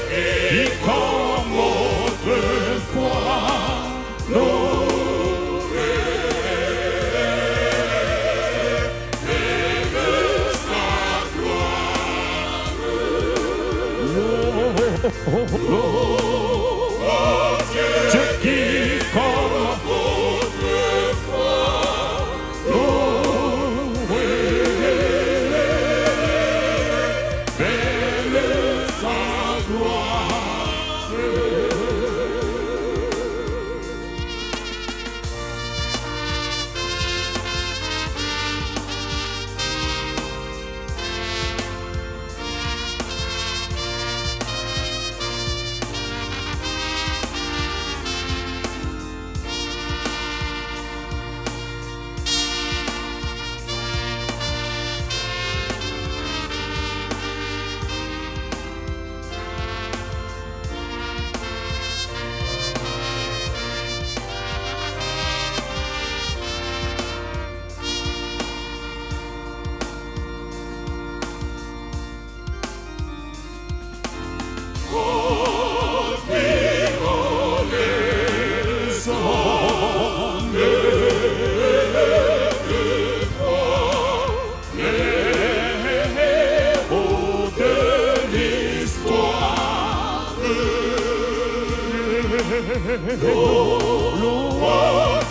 qui comme autrefois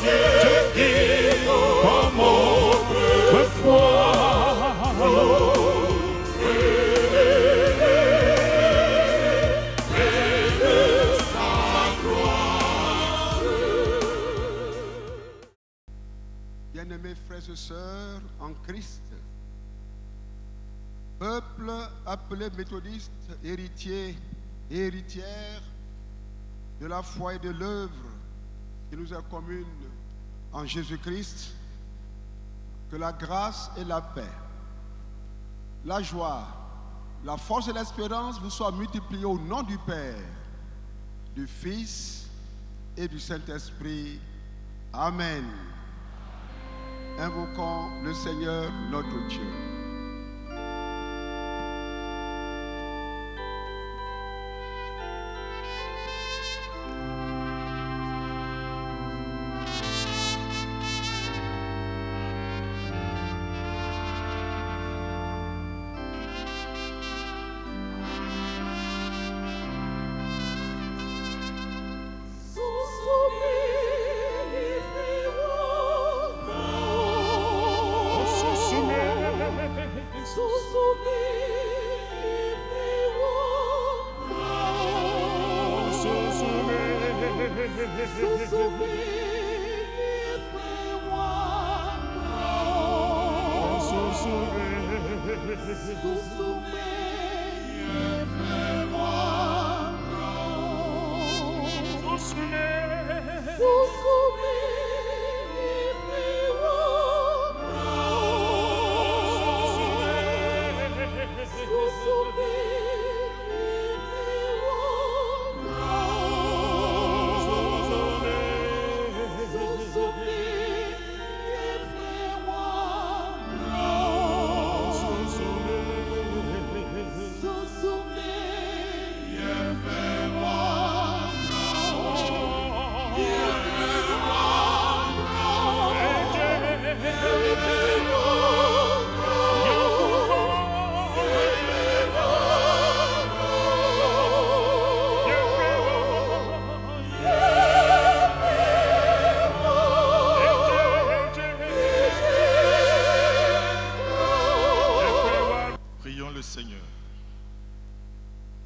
Dieu qui comme autrefois belle sa gloire. Bien-aimés frères et sœurs en Christ, peuple appelé méthodiste, héritier et héritière de la foi et de l'œuvre qui nous est commune en Jésus-Christ, que la grâce et la paix, la joie, la force et l'espérance vous soient multipliées au nom du Père, du Fils et du Saint-Esprit. Amen. Invoquons le Seigneur notre Dieu.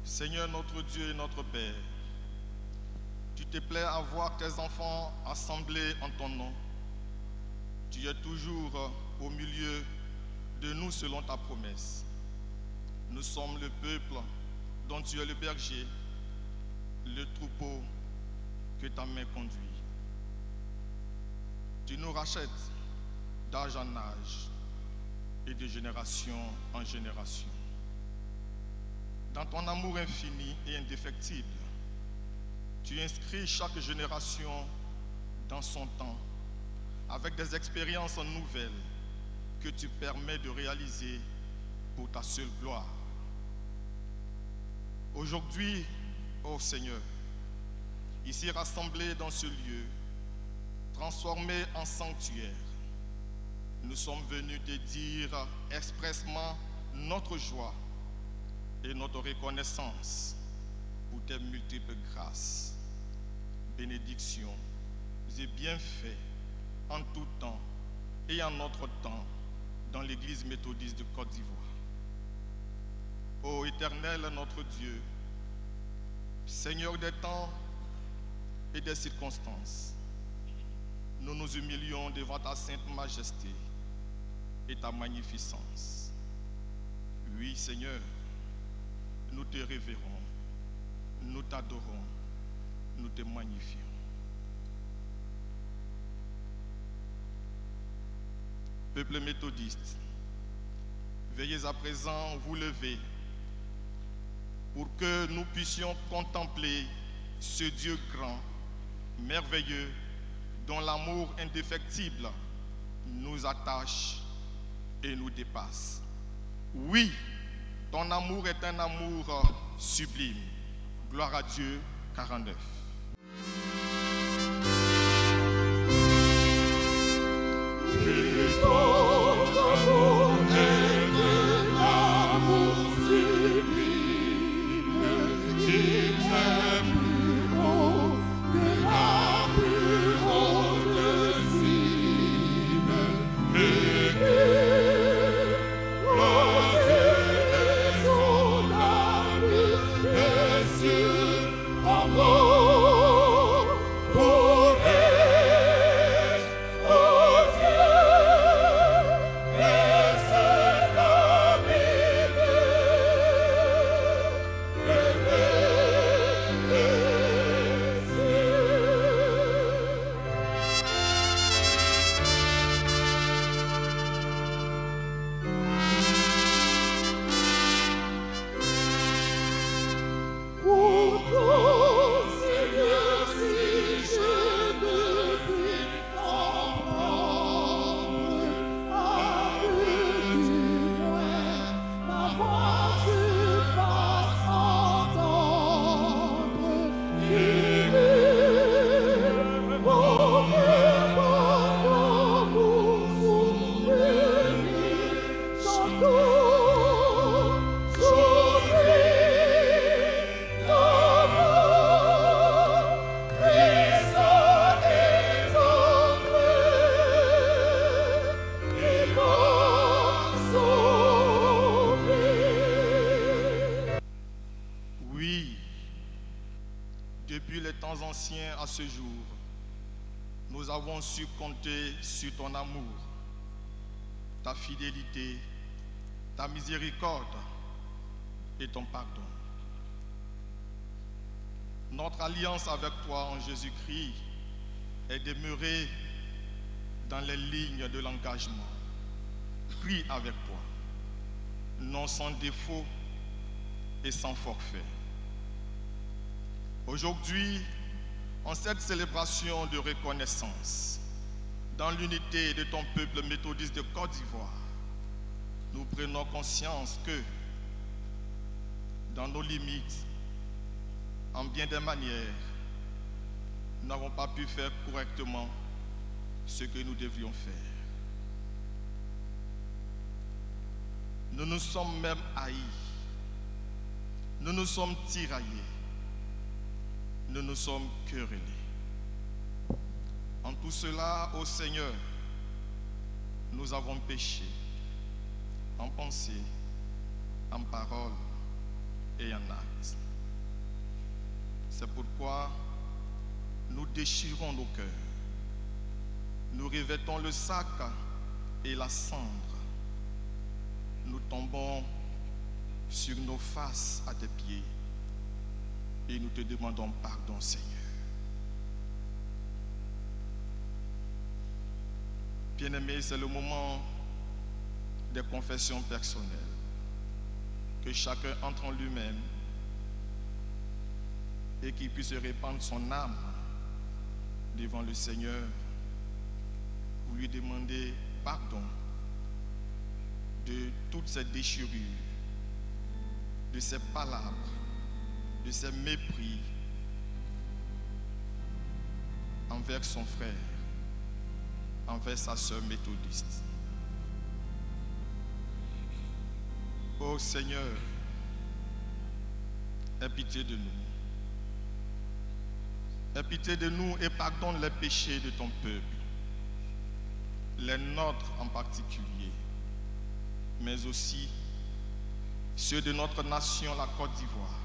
Seigneur notre Dieu et notre Père, tu te plais à voir tes enfants assemblés en ton nom. Tu es toujours au milieu de nous selon ta promesse. Nous sommes le peuple dont tu es le berger, le troupeau que ta main conduit. Tu nous rachètes d'âge en âge et de génération en génération. Dans ton amour infini et indéfectible, tu inscris chaque génération dans son temps, avec des expériences nouvelles que tu permets de réaliser pour ta seule gloire. Aujourd'hui, ô Seigneur, ici rassemblés dans ce lieu, transformés en sanctuaire, nous sommes venus te dire expressément notre joie et notre reconnaissance pour tes multiples grâces, bénédictions et bienfaits en tout temps et en notre temps dans l'Église méthodiste de Côte d'Ivoire. Ô Éternel notre Dieu, Seigneur des temps et des circonstances, nous nous humilions devant ta sainte majesté et ta magnificence. Oui, Seigneur, nous te révérons, nous t'adorons, nous te magnifions. Peuple méthodiste, veuillez à présent vous lever pour que nous puissions contempler ce Dieu grand, merveilleux, dont l'amour indéfectible nous attache et nous dépasse. Oui, ton amour est un amour sublime. Gloire à Dieu, 49. À ce jour, nous avons su compter sur ton amour, ta fidélité, ta miséricorde et ton pardon. Notre alliance avec toi en Jésus-Christ est demeurée dans les lignes de l'engagement pris avec toi, non sans défaut et sans forfait. Aujourd'hui, en cette célébration de reconnaissance, dans l'unité de ton peuple méthodiste de Côte d'Ivoire, nous prenons conscience que, dans nos limites, en bien des manières, nous n'avons pas pu faire correctement ce que nous devions faire. Nous nous sommes même haïs, nous nous sommes tiraillés, nous nous sommes querellés. En tout cela, ô Seigneur, nous avons péché, en pensée, en parole et en acte. C'est pourquoi nous déchirons nos cœurs, nous revêtons le sac et la cendre, nous tombons sur nos faces à tes pieds et nous te demandons pardon, Seigneur. Bien-aimés, c'est le moment des confessions personnelles. Que chacun entre en lui-même et qu'il puisse répandre son âme devant le Seigneur pour lui demander pardon de toutes ces déchirures, de ces palabres, de ces mépris envers son frère, envers sa sœur méthodiste. Ô Seigneur, aie pitié de nous. Aie pitié de nous et pardonne les péchés de ton peuple, les nôtres en particulier, mais aussi ceux de notre nation, la Côte d'Ivoire.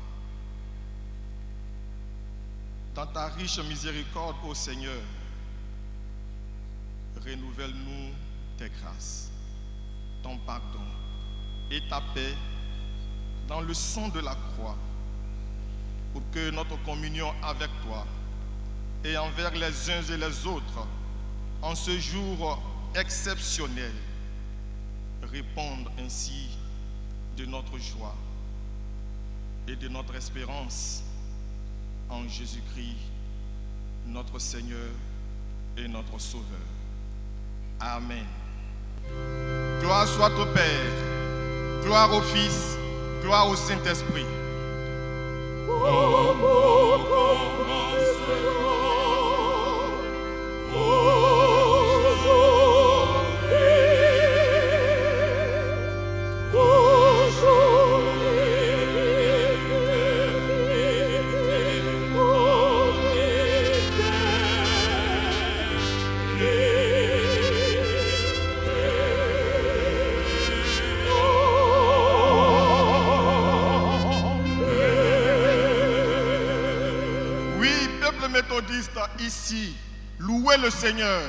Dans ta riche miséricorde, ô Seigneur, renouvelle-nous tes grâces, ton pardon et ta paix dans le sang de la croix, pour que notre communion avec toi et envers les uns et les autres, en ce jour exceptionnel, réponde ainsi de notre joie et de notre espérance en Jésus-Christ, notre Seigneur et notre Sauveur. Amen. Gloire soit au Père, gloire au Fils, gloire au Saint-Esprit. Méthodiste ici, louez le Seigneur.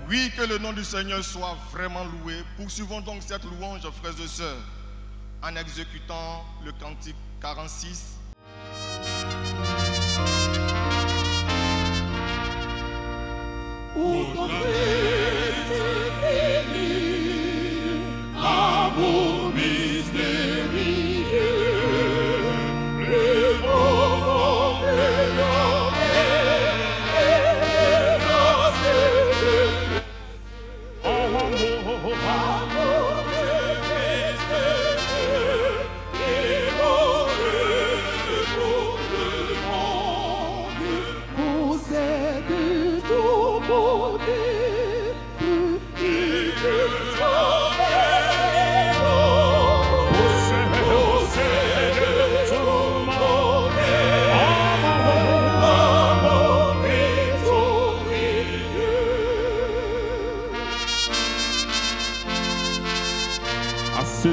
Oui, que le nom du Seigneur soit vraiment loué. Poursuivons donc cette louange, frères et sœurs, en exécutant le cantique 46. Amour mystérieux, le moment de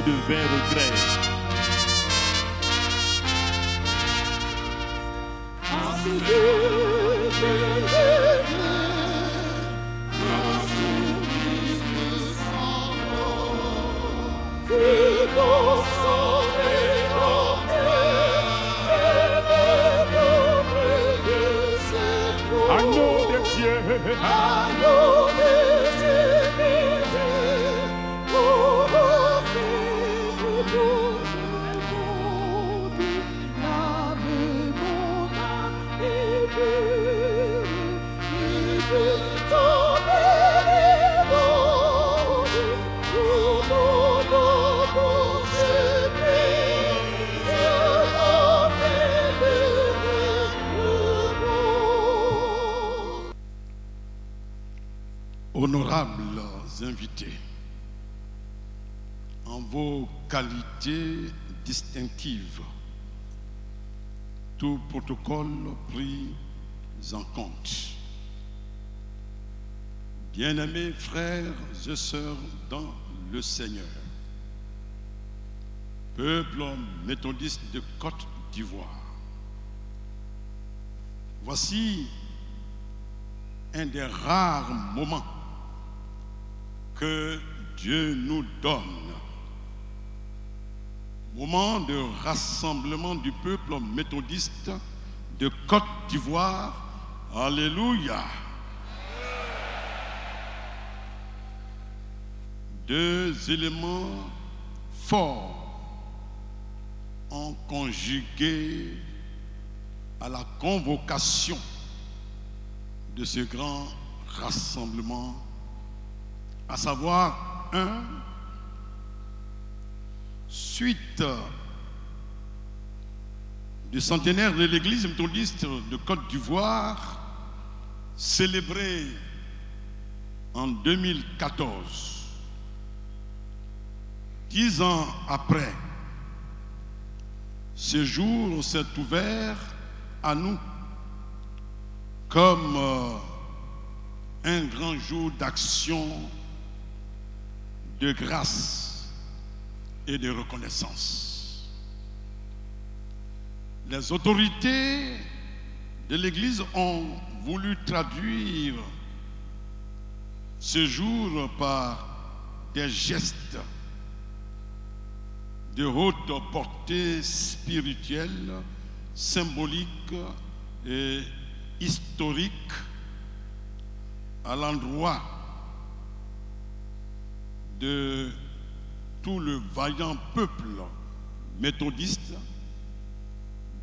devint regret. Agneau de Dieu, agneau de Dieu. Honorables invités, en vos qualités distinctives, tout protocole pris en compte. Bien-aimés frères et sœurs dans le Seigneur, peuple méthodiste de Côte d'Ivoire, voici un des rares moments que Dieu nous donne. Moment de rassemblement du peuple méthodiste de Côte d'Ivoire. Alléluia. deux éléments forts ont conjugué à la convocation de ce grand rassemblement, à savoir, un, suite du centenaire de l'Église méthodiste de Côte d'Ivoire, célébré en 2014, 10 ans après, ce jour s'est ouvert à nous comme un grand jour d'action, de grâce et de reconnaissance. Les autorités de l'Église ont voulu traduire ce jour par des gestes de haute portée spirituelle, symbolique et historique à l'endroit de tout le vaillant peuple méthodiste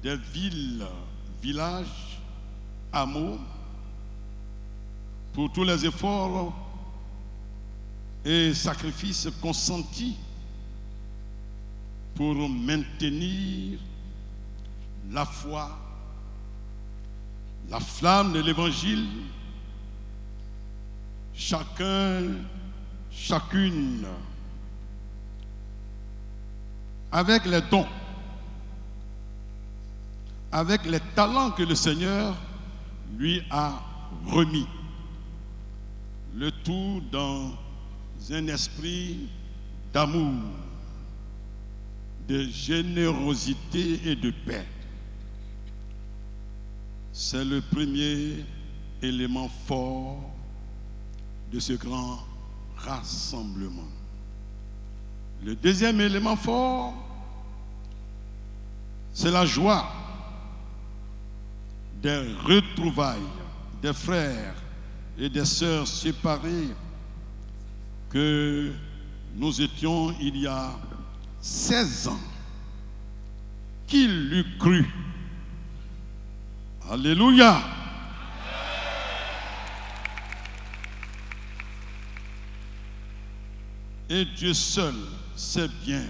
des villes, villages, hameaux, pour tous les efforts et sacrifices consentis pour maintenir la foi, la flamme de l'Évangile, chacun, chacune, avec les dons, avec les talents que le Seigneur lui a remis. Le tout dans un esprit d'amour, de générosité et de paix. C'est le premier élément fort de ce grand rassemblement. Le deuxième élément fort, c'est la joie des retrouvailles des frères et des sœurs séparés que nous étions il y a 16 ans. Qui l'eût cru? Alléluia! Et Dieu seul sait bien,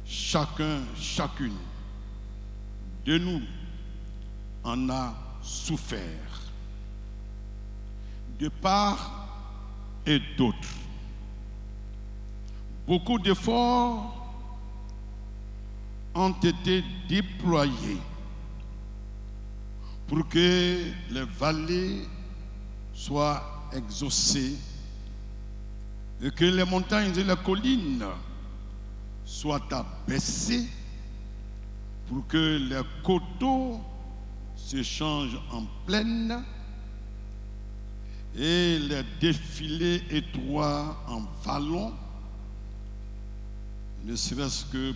chacun, chacune de nous en a souffert, de part et d'autre. Beaucoup d'efforts ont été déployés pour que les vallées soient exaucées et que les montagnes et les collines soient abaissées pour que les coteaux se changent en plaines et les défilés étroits en vallons, ne serait-ce que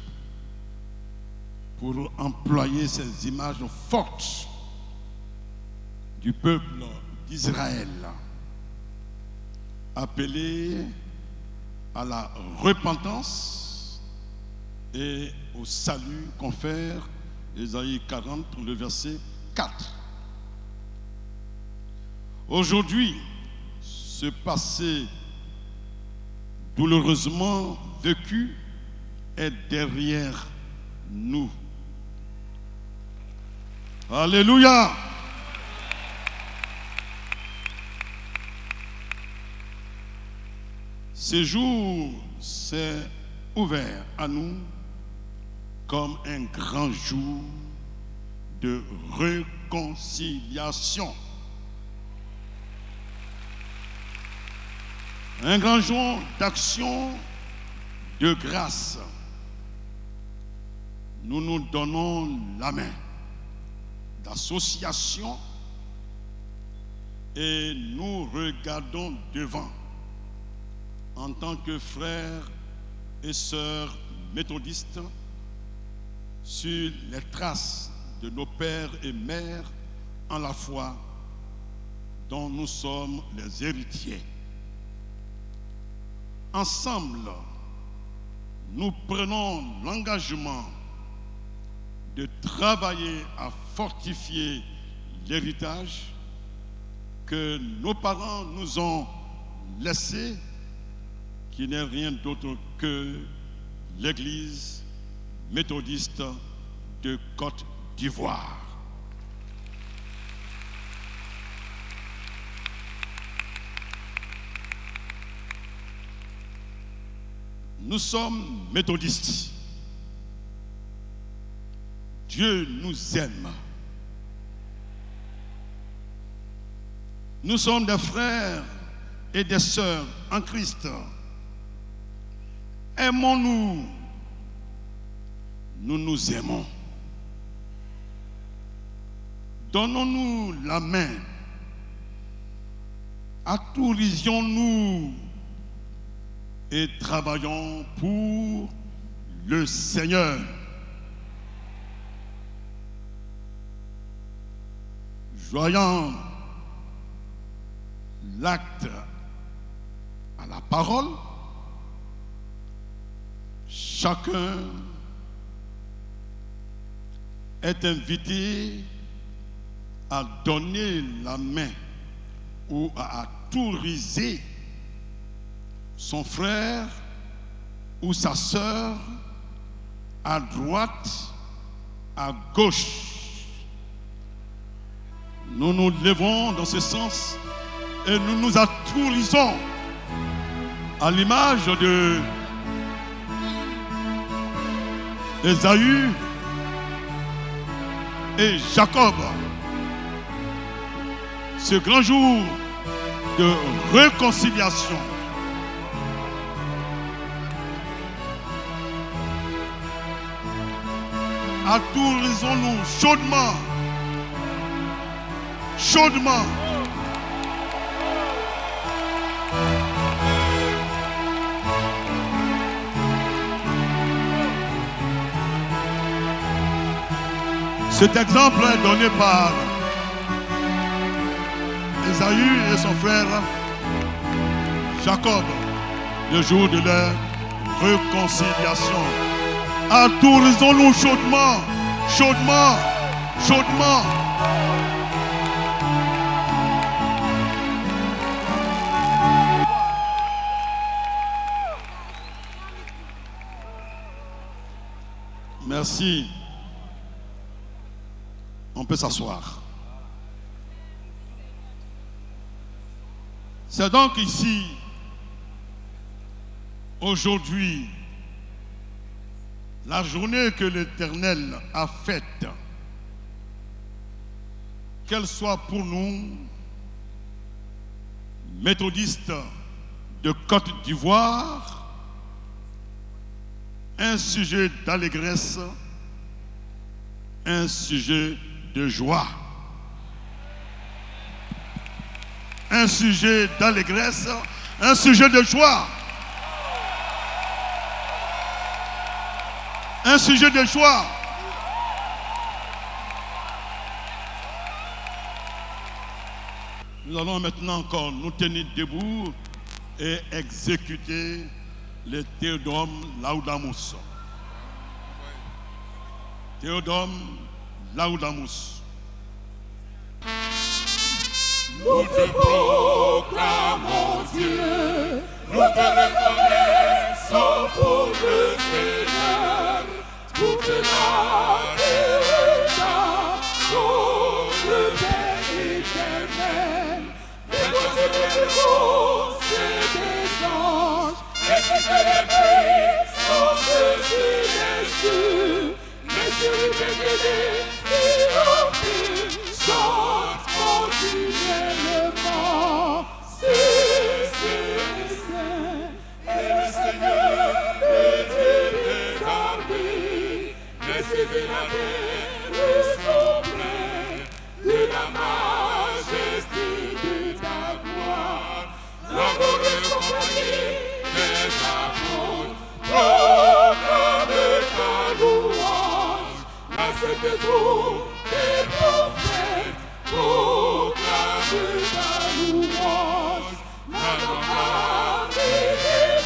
pour employer ces images fortes du peuple d'Israël, appelé à la repentance et au salut, confère Ésaïe 40, le verset 4. Aujourd'hui, ce passé douloureusement vécu est derrière nous. Alléluia! Ce jour s'est ouvert à nous comme un grand jour de réconciliation. Un grand jour d'action de grâce. Nous nous donnons la main d'association et nous regardons devant en tant que frères et sœurs méthodistes sur les traces de nos pères et mères en la foi dont nous sommes les héritiers. ensemble, nous prenons l'engagement de travailler à fortifier l'héritage que nos parents nous ont laissé, qui n'est rien d'autre que l'Église méthodiste de Côte d'Ivoire. Nous sommes méthodistes. Dieu nous aime. Nous sommes des frères et des sœurs en Christ. Aimons-nous. Nous nous aimons. Donnons-nous la main. Autorisons-nous et travaillons pour le Seigneur. Joignant l'acte à la parole, chacun est invité à donner la main ou à autoriser son frère ou sa sœur à droite, à gauche. Nous nous levons dans ce sens et nous nous autorisons à l'image de Ésaü et Jacob. Ce grand jour de réconciliation. Autorisons-nous chaudement, chaudement, cet exemple est donné par Ésaü et son frère Jacob le jour de leur réconciliation. Autorisons-nous chaudement, chaudement, chaudement. Merci. On peut s'asseoir. C'est donc ici, aujourd'hui, la journée que l'Éternel a faite, qu'elle soit pour nous, méthodistes de Côte d'Ivoire, un sujet d'allégresse, un sujet de joie. Un sujet d'allégresse, un sujet de joie. Un sujet de joie. Nous allons maintenant encore nous tenir debout et exécuter le Théodome Laudamus. Théodome Laudamus. Nous te proclamons Dieu, nous te reconnaissons pour le Seigneur, toute la terre, pour le Père éternel, les voix des roses et des anges, et si que les puissances célestes, les chérubins et les chantent continuellement, c'est saint, et le Seigneur est Dieu des armées, les civils sont près de la majesté de ta gloire, la glorieuse compagnie des apôtres proclame ta louange, la sainte troupe des prophètes proclame ta louange, la grande armée des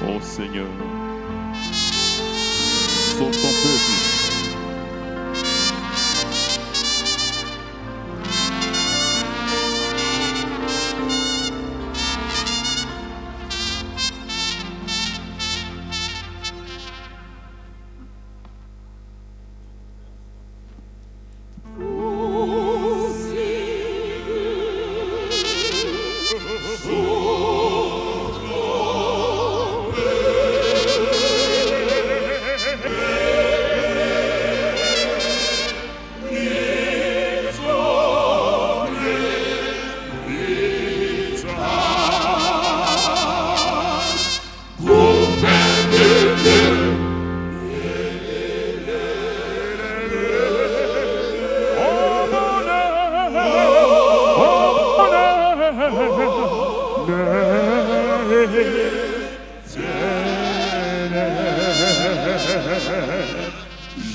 Oh Seigneur, sauve ton peuple.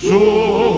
Sois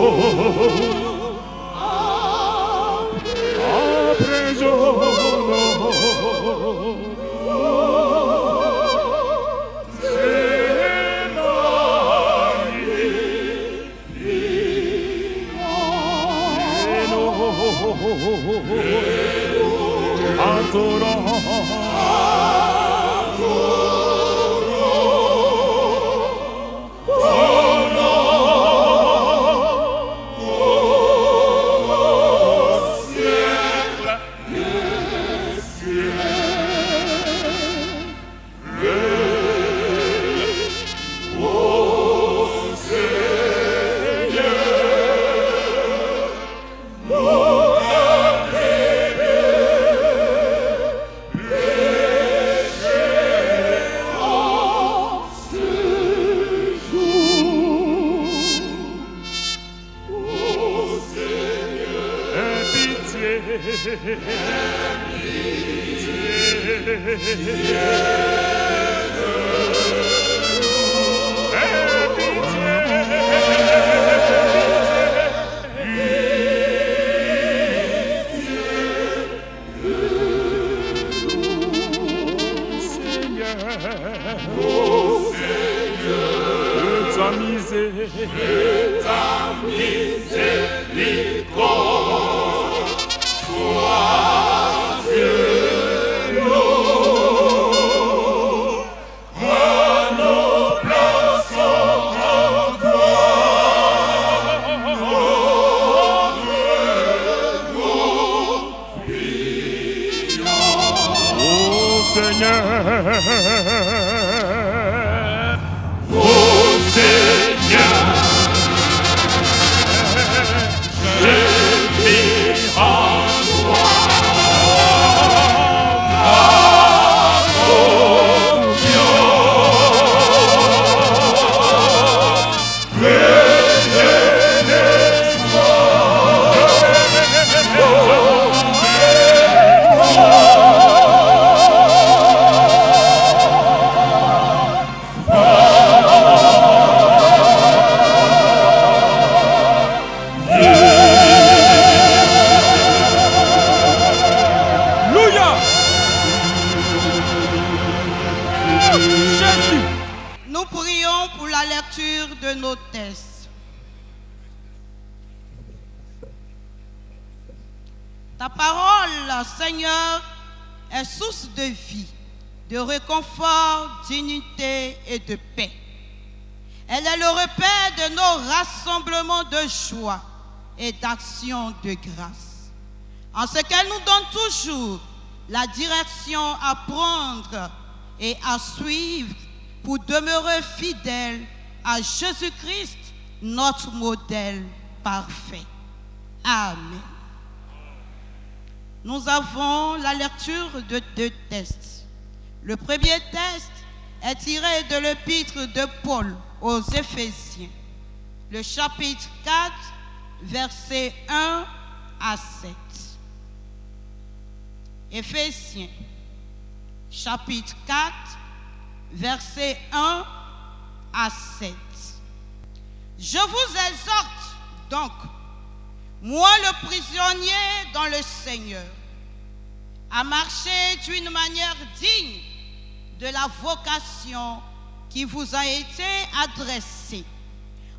Dieu. Seigneur. Ô Seigneur, je vis en toi. Nous prions pour la lecture de nos textes. Ta parole, Seigneur, est source de vie, de réconfort, d'unité et de paix. Elle est le repère de nos rassemblements de joie et d'action de grâce. En ce qu'elle nous donne toujours la direction à prendre et à suivre pour demeurer fidèles à Jésus-Christ, notre modèle parfait. Amen. Nous avons la lecture de 2 textes. Le premier texte est tiré de l'épître de Paul aux Éphésiens, le chapitre 4, versets 1 à 7. Éphésiens, chapitre 4, versets 1 à 7. Je vous exhorte donc, moi le prisonnier dans le Seigneur, à marcher d'une manière digne de la vocation qui vous a été adressée,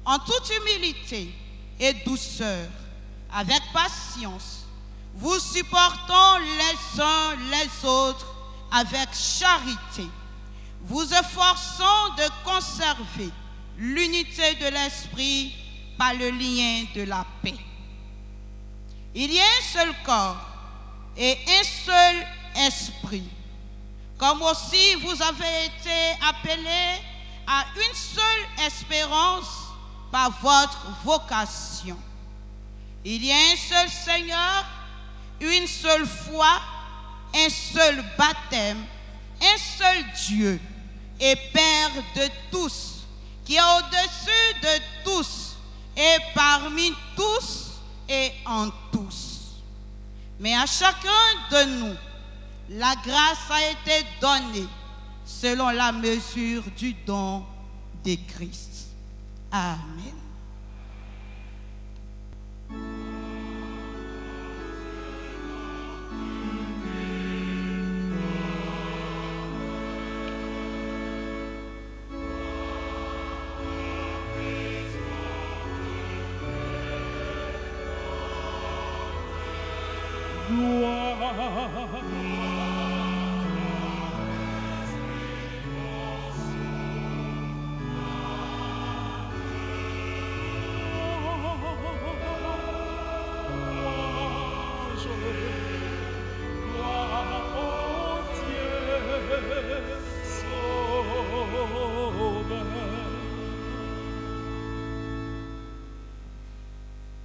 en toute humilité et douceur, avec patience, vous supportant les uns les autres avec charité, vous efforçant de conserver l'unité de l'esprit par le lien de la paix. Il y a un seul corps et un seul esprit, comme aussi vous avez été appelés à une seule espérance par votre vocation. Il y a un seul Seigneur, une seule foi, un seul baptême, un seul Dieu et Père de tous, qui est au-dessus de tous et parmi tous et en tous. Mais à chacun de nous, la grâce a été donnée selon la mesure du don de Christ. Amen.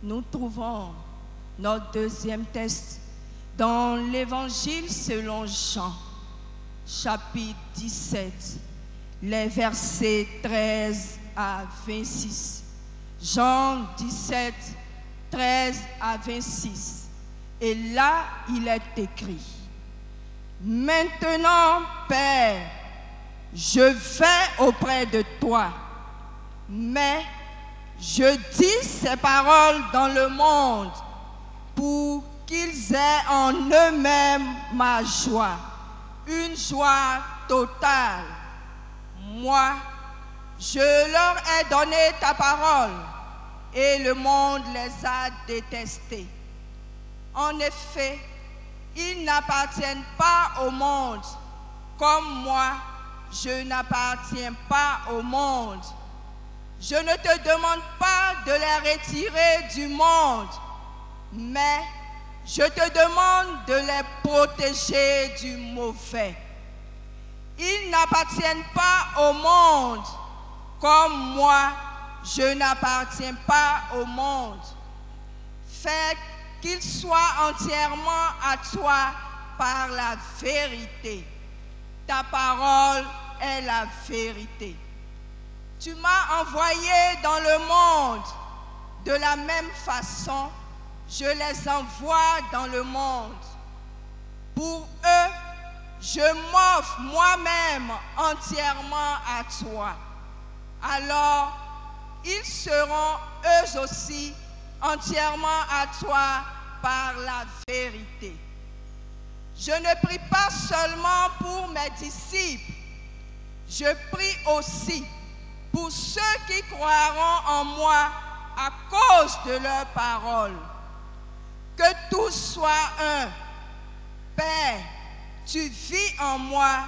Nous trouvons notre deuxième texte dans l'Évangile selon Jean, chapitre 17, les versets 13 à 26. Jean 17, 13 à 26. Et là, il est écrit: Maintenant, Père, je vais auprès de toi, mais je dis ces paroles dans le monde pour qu'ils aient en eux-mêmes ma joie, une joie totale. Moi, je leur ai donné ta parole et le monde les a détestés. En effet, ils n'appartiennent pas au monde, comme moi, je n'appartiens pas au monde. Je ne te demande pas de les retirer du monde, mais je te demande de les protéger du mauvais. Ils n'appartiennent pas au monde, comme moi, je n'appartiens pas au monde. Fais qu'ils soient entièrement à toi par la vérité. Ta parole est la vérité. Tu m'as envoyé dans le monde. De la même façon, je les envoie dans le monde. Pour eux, je m'offre moi-même entièrement à toi. Alors, ils seront eux aussi entièrement à toi par la vérité. Je ne prie pas seulement pour mes disciples, je prie aussi pour ceux qui croiront en moi à cause de leur parole. Que tous soient un. Père, tu vis en moi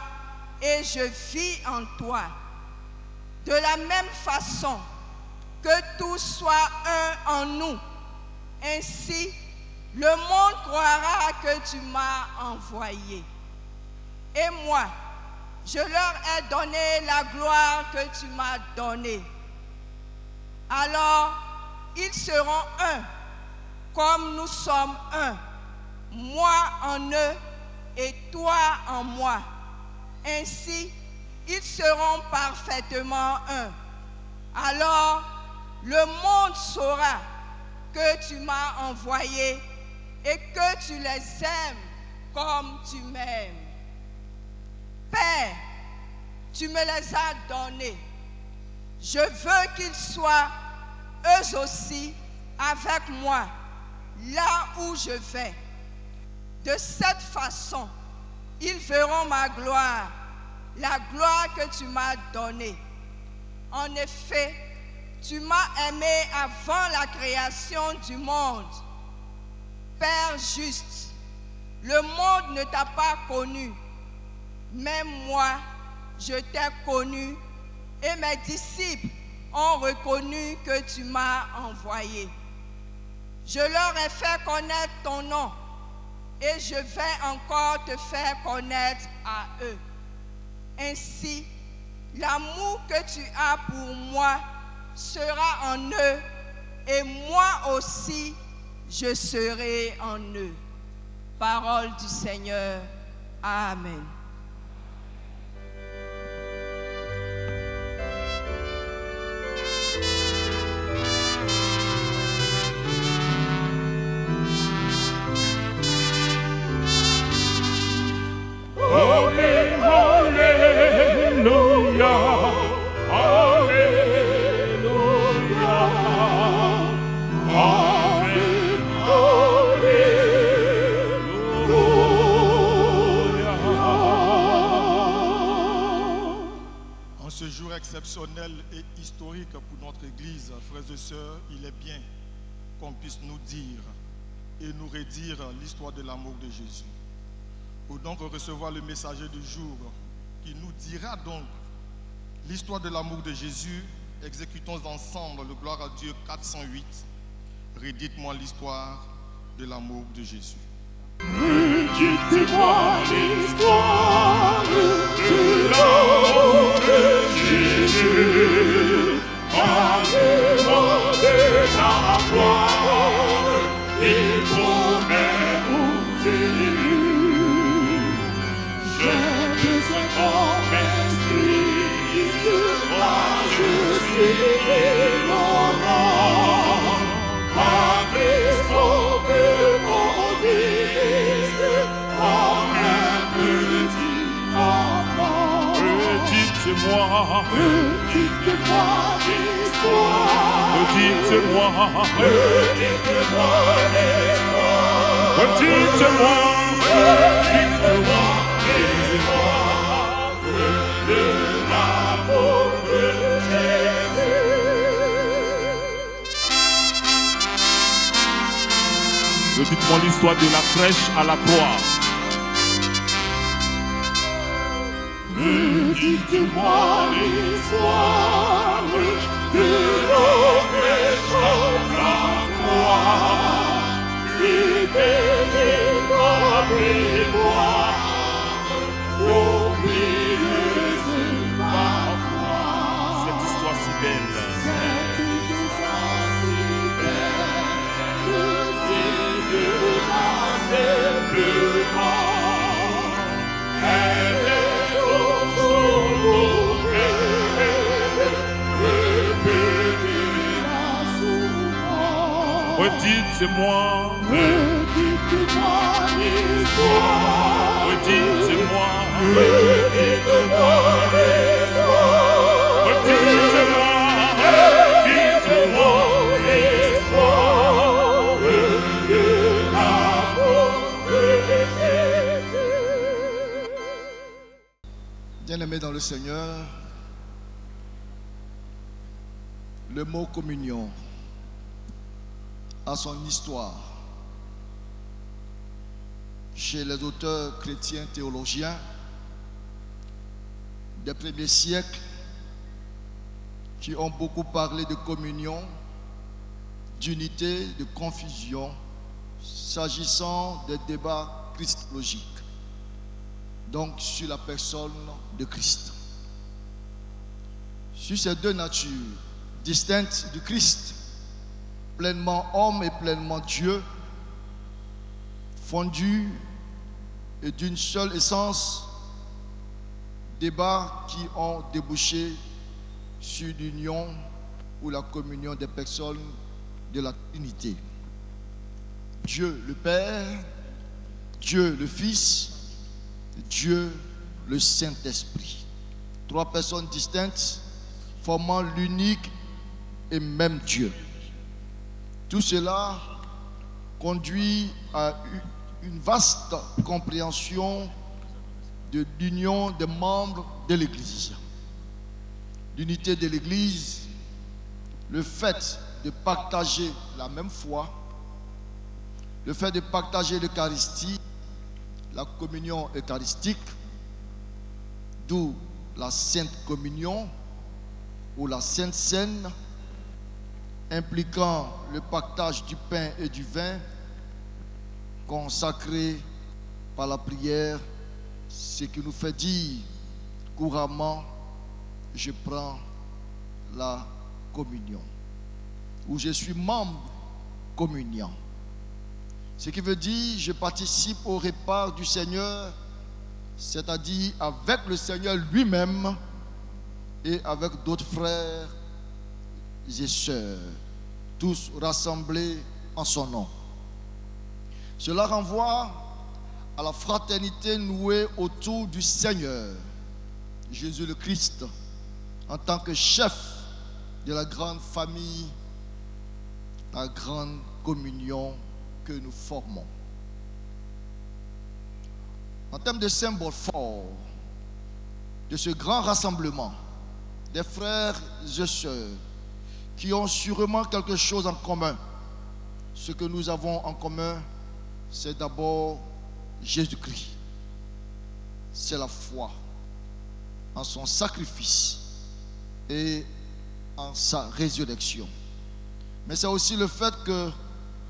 et je vis en toi. De la même façon, que tous soient un en nous. Ainsi, le monde croira que tu m'as envoyé. Et moi, je leur ai donné la gloire que tu m'as donnée. Alors, ils seront un, comme nous sommes un. Moi en eux et toi en moi. Ainsi, ils seront parfaitement un. Alors, le monde saura que tu m'as envoyé et que tu les aimes comme tu m'aimes. Père, tu me les as donnés. Je veux qu'ils soient eux aussi avec moi, là où je vais. De cette façon, ils verront ma gloire, la gloire que tu m'as donnée. En effet, tu m'as aimé avant la création du monde. Père juste, le monde ne t'a pas connu, mais moi, je t'ai connu et mes disciples ont reconnu que tu m'as envoyé. Je leur ai fait connaître ton nom et je vais encore te faire connaître à eux. Ainsi, l'amour que tu as pour moi sera en eux et moi aussi, je serai en eux. Parole du Seigneur. Amen. Amen, Alléluia, Alléluia, Amen, Alléluia. En ce jour exceptionnel et historique pour notre Église, frères et sœurs, il est bien qu'on puisse nous dire et nous redire l'histoire de l'amour de Jésus. Pour donc recevoir le messager du jour qui nous dira donc l'histoire de l'amour de Jésus, exécutons ensemble le Gloire à Dieu 408. Redites-moi l'histoire de l'amour de Jésus. Redites-moi l'histoire de l'amour de Jésus. Parlez-moi de la gloire et promet aux élus. J'ai besoin qu'on m'explique, moi je suis ignorant. Avec son cœur qu'on dise, comme un petit enfant. Redites-moi l'histoire. Redites-moi l'histoire. Redites-moi de l'amour de Jésus. Redites-moi l'histoire de la crèche à la croix. Redites-moi l'histoire de l'orchestre à la croix. Libérez-moi, mémoire, au milieu Redites-moi, Redites-moi l'histoire. redites-moi, Redites-moi l'histoire. redites-moi, Redites-moi l'histoire de l'amour de Jésus. Bien-aimés dans le Seigneur, le mot communion a son histoire. Chez les auteurs chrétiens théologiens des premiers siècles qui ont beaucoup parlé de communion, d'unité, de confusion, s'agissant des débats christologiques, donc sur la personne de Christ. Sur ces deux natures distinctes du Christ, pleinement homme et pleinement Dieu, fondus et d'une seule essence, débats qui ont débouché sur l'union ou la communion des personnes de la Trinité. Dieu le Père, Dieu le Fils, Dieu le Saint-Esprit. Trois personnes distinctes formant l'unique et même Dieu. Tout cela conduit à une vaste compréhension de l'union des membres de l'Église. L'unité de l'Église, le fait de partager la même foi, le fait de partager l'Eucharistie, la communion eucharistique, d'où la Sainte Communion ou la Sainte Seine, impliquant le partage du pain et du vin, consacré par la prière, ce qui nous fait dire couramment, je prends la communion, ou je suis membre communiant. Ce qui veut dire, je participe au repas du Seigneur, c'est-à-dire avec le Seigneur lui-même et avec d'autres frères et sœurs, tous rassemblés en son nom. Cela renvoie à la fraternité nouée autour du Seigneur, Jésus le Christ, en tant que chef de la grande famille, la grande communion que nous formons. En termes de symbole fort de ce grand rassemblement des frères et sœurs qui ont sûrement quelque chose en commun, ce que nous avons en commun, c'est d'abord Jésus-Christ. C'est la foi en son sacrifice et en sa résurrection. Mais c'est aussi le fait que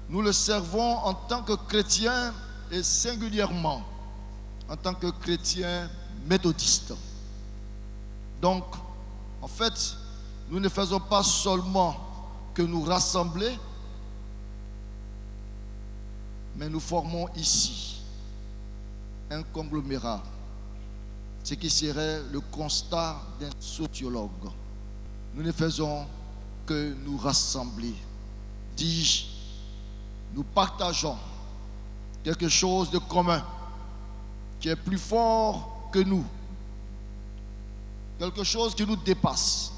nous le servons en tant que chrétiens et singulièrement en tant que chrétiens méthodistes. Donc, en fait, nous ne faisons pas seulement que nous rassembler, mais nous formons ici un conglomérat, ce qui serait le constat d'un sociologue. Nous ne faisons que nous rassembler. Dis-je, nous partageons quelque chose de commun qui est plus fort que nous, quelque chose qui nous dépasse.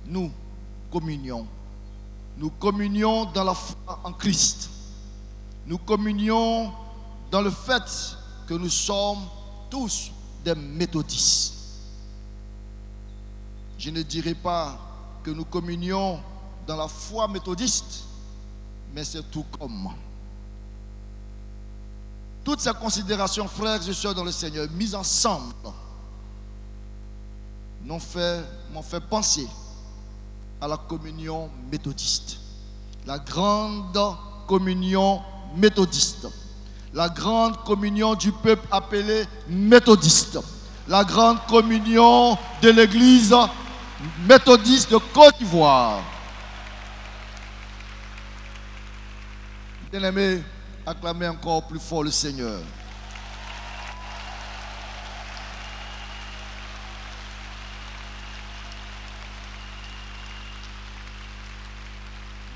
Nous communions. Nous communions dans la foi en Christ. Nous communions dans le fait que nous sommes tous des méthodistes. Je ne dirais pas que nous communions dans la foi méthodiste, mais c'est tout comme. Toutes ces considérations, frères et sœurs dans le Seigneur, mises ensemble, m'ont fait penser à la communion méthodiste. La grande communion méthodiste. La grande communion du peuple appelé méthodiste. La grande communion de l'église méthodiste de Côte d'Ivoire. Bien-aimés, acclamez encore plus fort le Seigneur.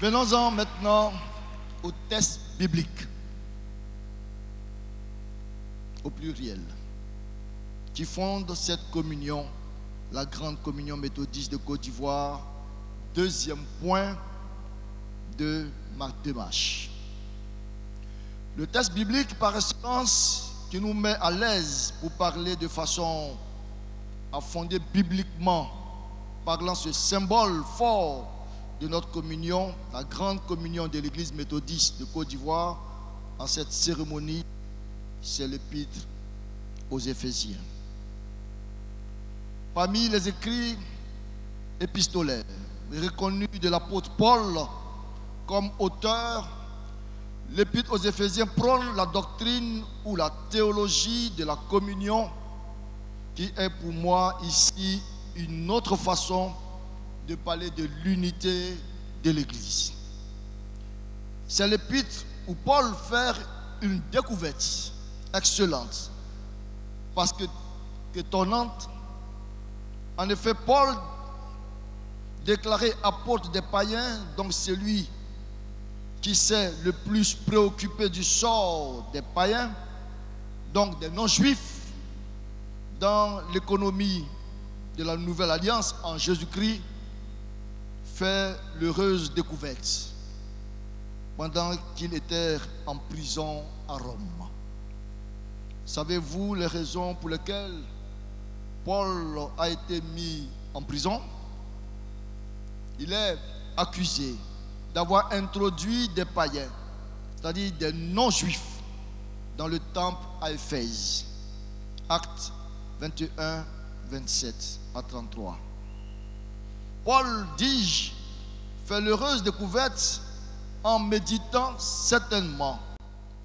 Venons-en maintenant au texte biblique, au pluriel, qui fonde cette communion, la grande communion méthodiste de Côte d'Ivoire, deuxième point de ma démarche. Le texte biblique par excellence qui nous met à l'aise pour parler de façon à fonder bibliquement, parlant ce symbole fort de notre communion, la grande communion de l'église méthodiste de Côte d'Ivoire, en cette cérémonie, c'est l'épître aux Éphésiens. Parmi les écrits épistolaires reconnus de l'apôtre Paul comme auteur, l'épître aux Éphésiens prône la doctrine ou la théologie de la communion, qui est pour moi ici une autre façon de parler de l'unité de l'Église. C'est l'épître où Paul fait une découverte excellente, parce que étonnante. En effet, Paul, déclaré apôtre des païens, donc celui qui s'est le plus préoccupé du sort des païens, donc des non-juifs, dans l'économie de la nouvelle alliance en Jésus-Christ, fait l'heureuse découverte pendant qu'il était en prison à Rome. Savez-vous les raisons pour lesquelles Paul a été mis en prison? Il est accusé d'avoir introduit des païens, c'est-à-dire des non-juifs, dans le temple à Éphèse. Actes 21, 27 à 33. Paul, dis-je, fait l'heureuse découverte en méditant certainement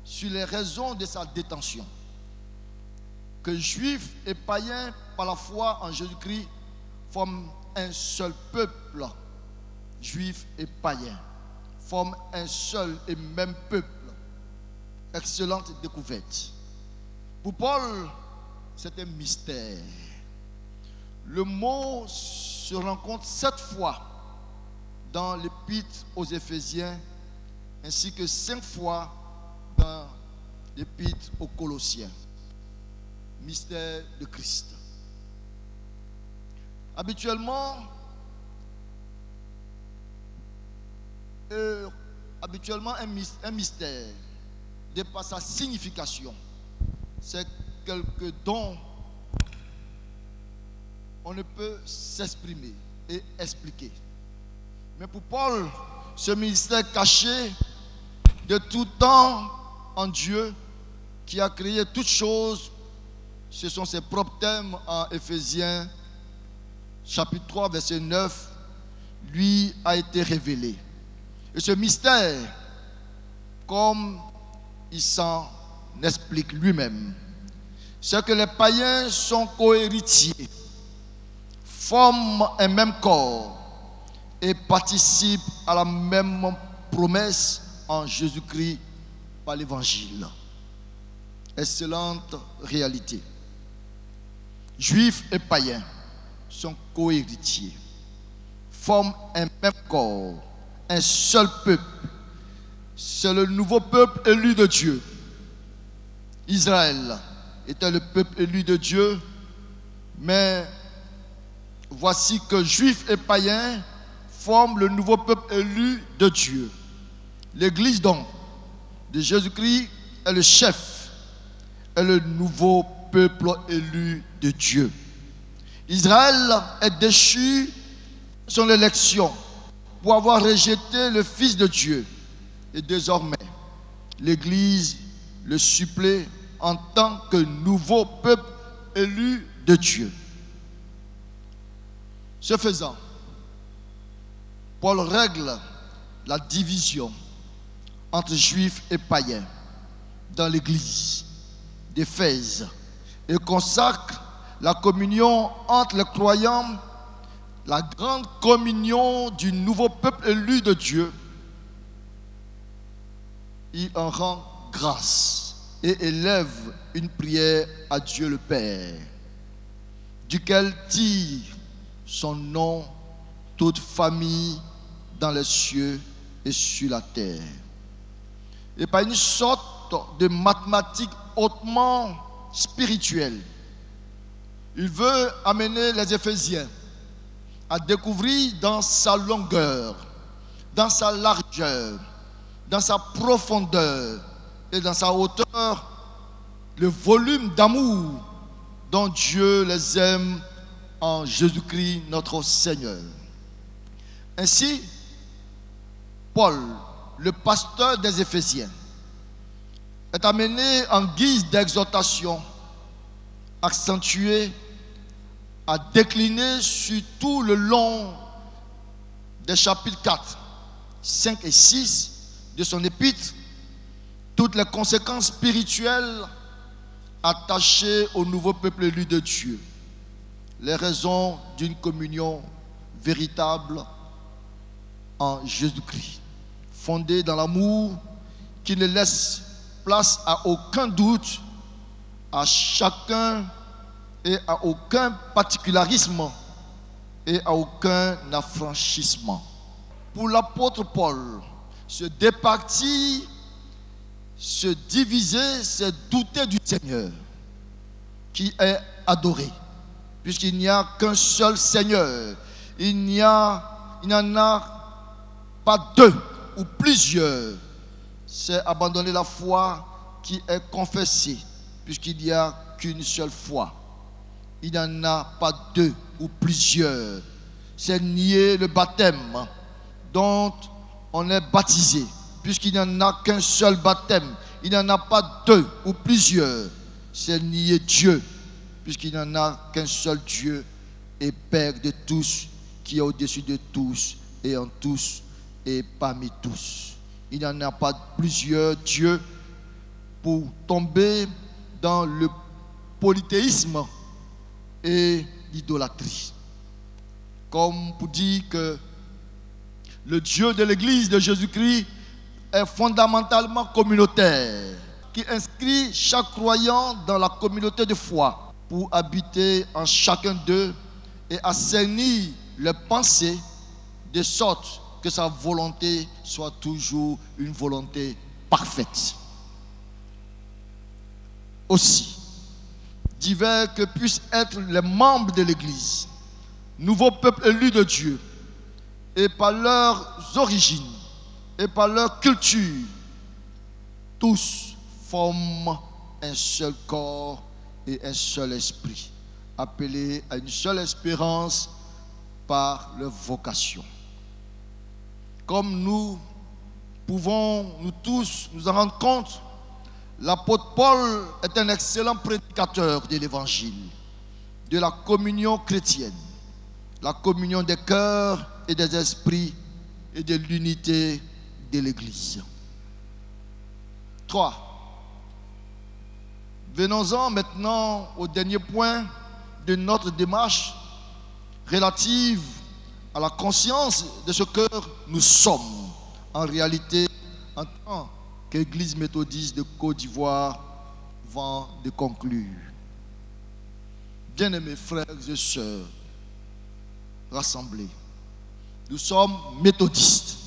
sur les raisons de sa détention. Que juifs et païens, par la foi en Jésus-Christ, forment un seul peuple. Juifs et païens forment un seul et même peuple. Excellente découverte. Pour Paul, c'est un mystère. Le mot se rencontre 7 fois dans l'épître aux Éphésiens, ainsi que 5 fois dans l'épître aux Colossiens. Mystère de Christ. Habituellement, un mystère, de par sa signification, c'est quelque dont on ne peut s'exprimer et expliquer. Mais pour Paul, ce mystère caché de tout temps en Dieu, qui a créé toutes choses, ce sont ses propres thèmes en Éphésiens chapitre 3 verset 9, lui a été révélé. Et ce mystère, comme il s'en explique lui-même, c'est que les païens sont cohéritiers, forment un même corps et participent à la même promesse en Jésus-Christ par l'évangile. Excellente réalité. Juifs et païens sont cohéritiers, forment un même corps, un seul peuple. C'est le nouveau peuple élu de Dieu. Israël était le peuple élu de Dieu, mais voici que juifs et païens forment le nouveau peuple élu de Dieu. L'Église donc de Jésus-Christ est le chef, est le nouveau peuple élu de Dieu. Israël est déchu de son élection pour avoir rejeté le Fils de Dieu. Et désormais, l'Église le supplée en tant que nouveau peuple élu de Dieu. Ce faisant, Paul règle la division entre juifs et païens dans l'Église d'Éphèse et consacre la communion entre les croyants, la grande communion du nouveau peuple élu de Dieu. Il en rend grâce et élève une prière à Dieu le Père, duquel tire son nom toute famille dans les cieux et sur la terre. Et par une sorte de mathématique hautement spirituelle, il veut amener les Éphésiens à découvrir dans sa longueur, dans sa largeur, dans sa profondeur et dans sa hauteur, le volume d'amour dont Dieu les aime en Jésus-Christ notre Seigneur. Ainsi, Paul, le pasteur des Éphésiens, est amené en guise d'exhortation, accentuée, à décliner sur tout le long des chapitres 4, 5 et 6 de son épître toutes les conséquences spirituelles attachées au nouveau peuple élu de Dieu, les raisons d'une communion véritable en Jésus-Christ, fondée dans l'amour qui ne laisse place à aucun doute, à chacun et à aucun particularisme et à aucun affranchissement. Pour l'apôtre Paul, se départir, se diviser, c'est douter du Seigneur qui est adoré, puisqu'il n'y a qu'un seul Seigneur. Il n'y en a pas deux ou plusieurs. C'est abandonner la foi qui est confessée, puisqu'il n'y a qu'une seule foi. Il n'y en a pas deux ou plusieurs. C'est nier le baptême dont on est baptisé, puisqu'il n'y en a qu'un seul baptême. Il n'y en a pas deux ou plusieurs. C'est nier Dieu, puisqu'il n'y en a qu'un seul Dieu et Père de tous, qui est au-dessus de tous et en tous et parmi tous. Il n'y en a pas plusieurs dieux pour tomber dans le polythéisme et l'idolâtrie. Comme pour dire que le Dieu de l'Église de Jésus-Christ est fondamentalement communautaire, qui inscrit chaque croyant dans la communauté de foi pour habiter en chacun d'eux et assainir les pensées de sorte que sa volonté soit toujours une volonté parfaite. Aussi, divers que puissent être les membres de l'Église, nouveau peuple élu de Dieu, et par leurs origines, et par leur culture, tous forment un seul corps et un seul esprit, appelés à une seule espérance par leur vocation. Comme nous pouvons, nous tous, nous en rendre compte, l'apôtre Paul est un excellent prédicateur de l'évangile, de la communion chrétienne, la communion des cœurs et des esprits et de l'unité de l'Église. 3. Venons-en maintenant au dernier point de notre démarche relative à la conscience de ce que nous sommes en réalité en tant qu'Église méthodiste de Côte d'Ivoire avant de conclure. Bien-aimés frères et sœurs rassemblés, nous sommes méthodistes.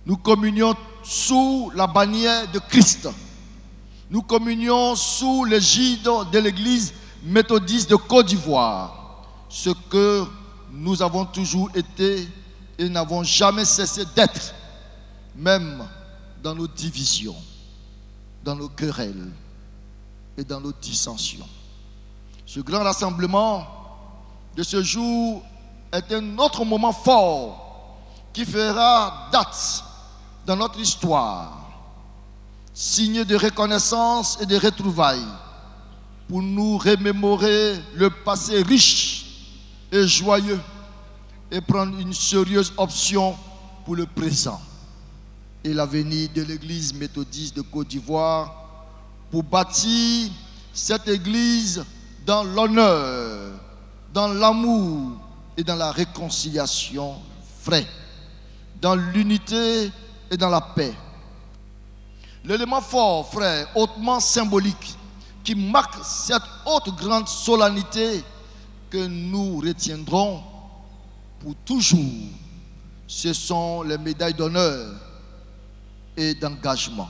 Nous communions sous la bannière de Christ. Nous communions sous l'égide de l'Église méthodiste de Côte d'Ivoire, ce que nous avons toujours été et n'avons jamais cessé d'être, même dans nos divisions, dans nos querelles et dans nos dissensions. Ce grand rassemblement de ce jour est un autre moment fort qui fera date dans notre histoire, signé de reconnaissance et de retrouvailles, pour nous remémorer le passé riche et joyeux et prendre une sérieuse option pour le présent et l'avenir de l'Église méthodiste de Côte d'Ivoire, pour bâtir cette Église dans l'honneur, dans l'amour et dans la réconciliation vraie, dans l'unité et dans la paix. L'élément fort, frère, hautement symbolique, qui marque cette haute grande solennité que nous retiendrons pour toujours, ce sont les médailles d'honneur et d'engagement.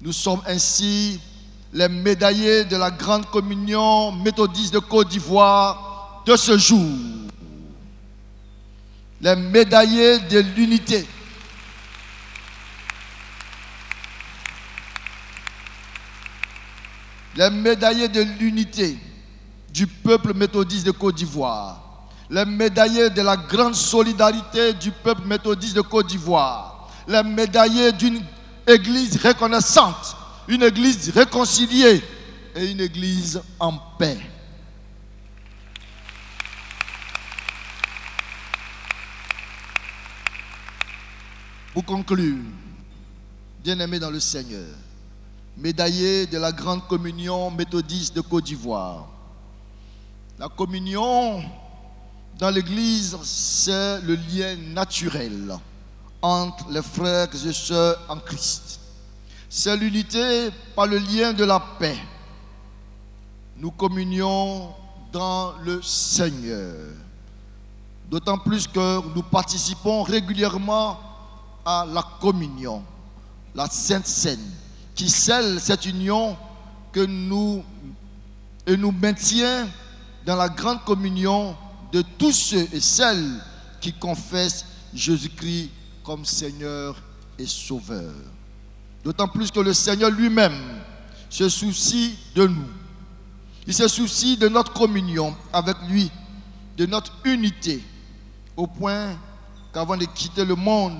Nous sommes ainsi les médaillés de la grande communion méthodiste de Côte d'Ivoire de ce jour. Les médaillés de l'unité. Les médaillés de l'unité du peuple méthodiste de Côte d'Ivoire. Les médaillés de la grande solidarité du peuple méthodiste de Côte d'Ivoire. Les médaillés d'une église reconnaissante, une église réconciliée et une église en paix. Pour conclure, bien-aimés dans le Seigneur, médaillés de la grande communion méthodiste de Côte d'Ivoire. La communion dans l'église, c'est le lien naturel entre les frères et sœurs en Christ. C'est l'unité par le lien de la paix. Nous communions dans le Seigneur. D'autant plus que nous participons régulièrement à la communion, la Sainte Seine, qui scelle cette union que nous maintient dans la grande communion de tous ceux et celles qui confessent Jésus-Christ comme Seigneur et Sauveur. D'autant plus que le Seigneur lui-même se soucie de nous. Il se soucie de notre communion avec lui, de notre unité, au point qu'avant de quitter le monde,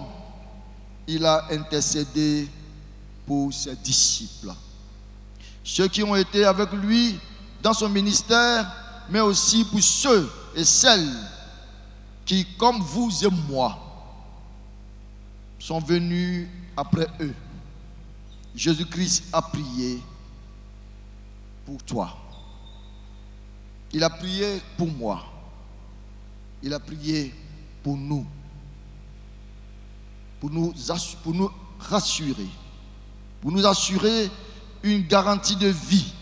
il a intercédé pour ses disciples. Ceux qui ont été avec lui dans son ministère, mais aussi pour ceux et celles qui, comme vous et moi, sont venus après eux. Jésus-Christ a prié pour toi. Il a prié pour moi. Il a prié pour nous. Pour nous rassurer. Pour nous assurer une garantie de vie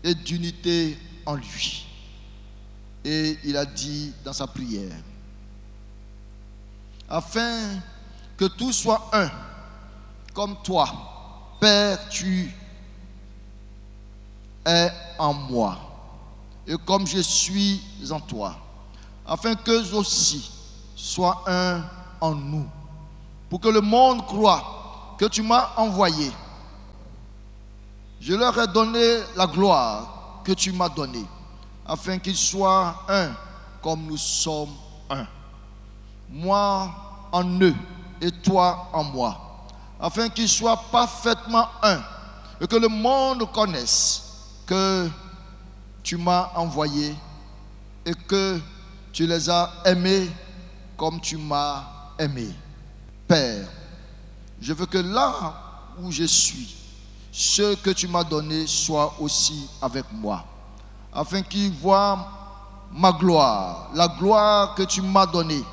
et d'unité en lui. Et il a dit dans sa prière, afin que tout soit un, comme toi, Père, tu es en moi, et comme je suis en toi, afin qu'eux aussi soient un en nous, pour que le monde croie que tu m'as envoyé. Je leur ai donné la gloire que tu m'as donnée, afin qu'ils soient un comme nous sommes un. Moi en eux et toi en moi, afin qu'ils soient parfaitement un et que le monde connaisse que tu m'as envoyé et que tu les as aimés comme tu m'as aimé. Père, je veux que là où je suis, ceux que tu m'as donnés soient aussi avec moi, afin qu'ils voient ma gloire, la gloire que tu m'as donnée,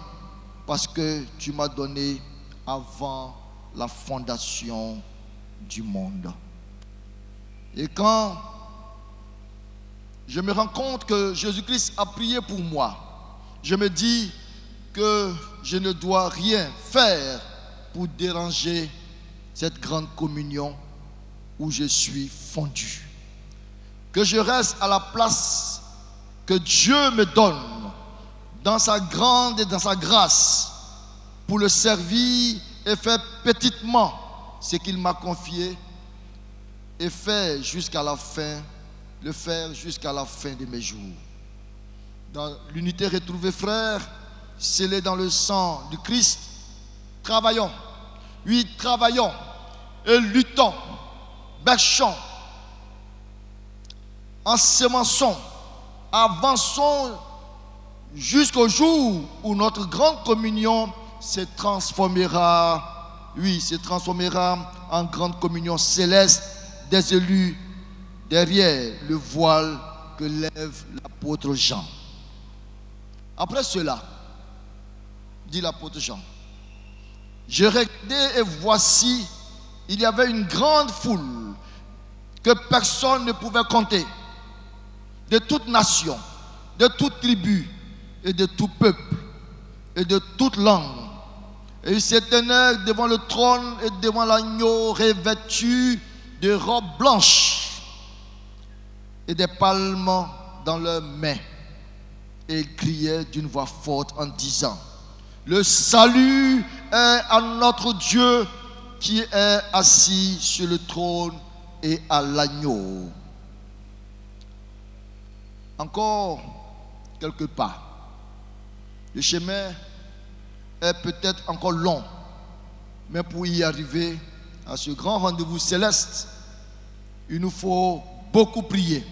parce que tu m'as donné avant la fondation du monde. Et quand je me rends compte que Jésus-Christ a prié pour moi, je me dis que je ne dois rien faire pour déranger cette grande communion où je suis fondu. Que je reste à la place que Dieu me donne dans sa grande et dans sa grâce pour le servir et faire petitement ce qu'il m'a confié et faire jusqu'à la fin, le faire jusqu'à la fin de mes jours. Dans l'unité retrouvée, frères, scellée dans le sang du Christ, travaillons, oui, travaillons et luttons, bêchons, ensemençons, avançons jusqu'au jour où notre grande communion se transformera, oui, se transformera en grande communion céleste des élus derrière le voile que lève l'apôtre Jean. Après cela, dit l'apôtre Jean, je regardais et voici, il y avait une grande foule que personne ne pouvait compter, de toute nation, de toute tribu et de tout peuple, et de toute langue. Et ils s'éteignaient devant le trône et devant l'agneau revêtu de robes blanches et des palmes dans leurs mains. Et ils criaient d'une voix forte en disant: le salut est à notre Dieu qui est assis sur le trône et à l'agneau. Encore quelques pas. Le chemin est peut-être encore long, mais pour y arriver à ce grand rendez-vous céleste, il nous faut beaucoup prier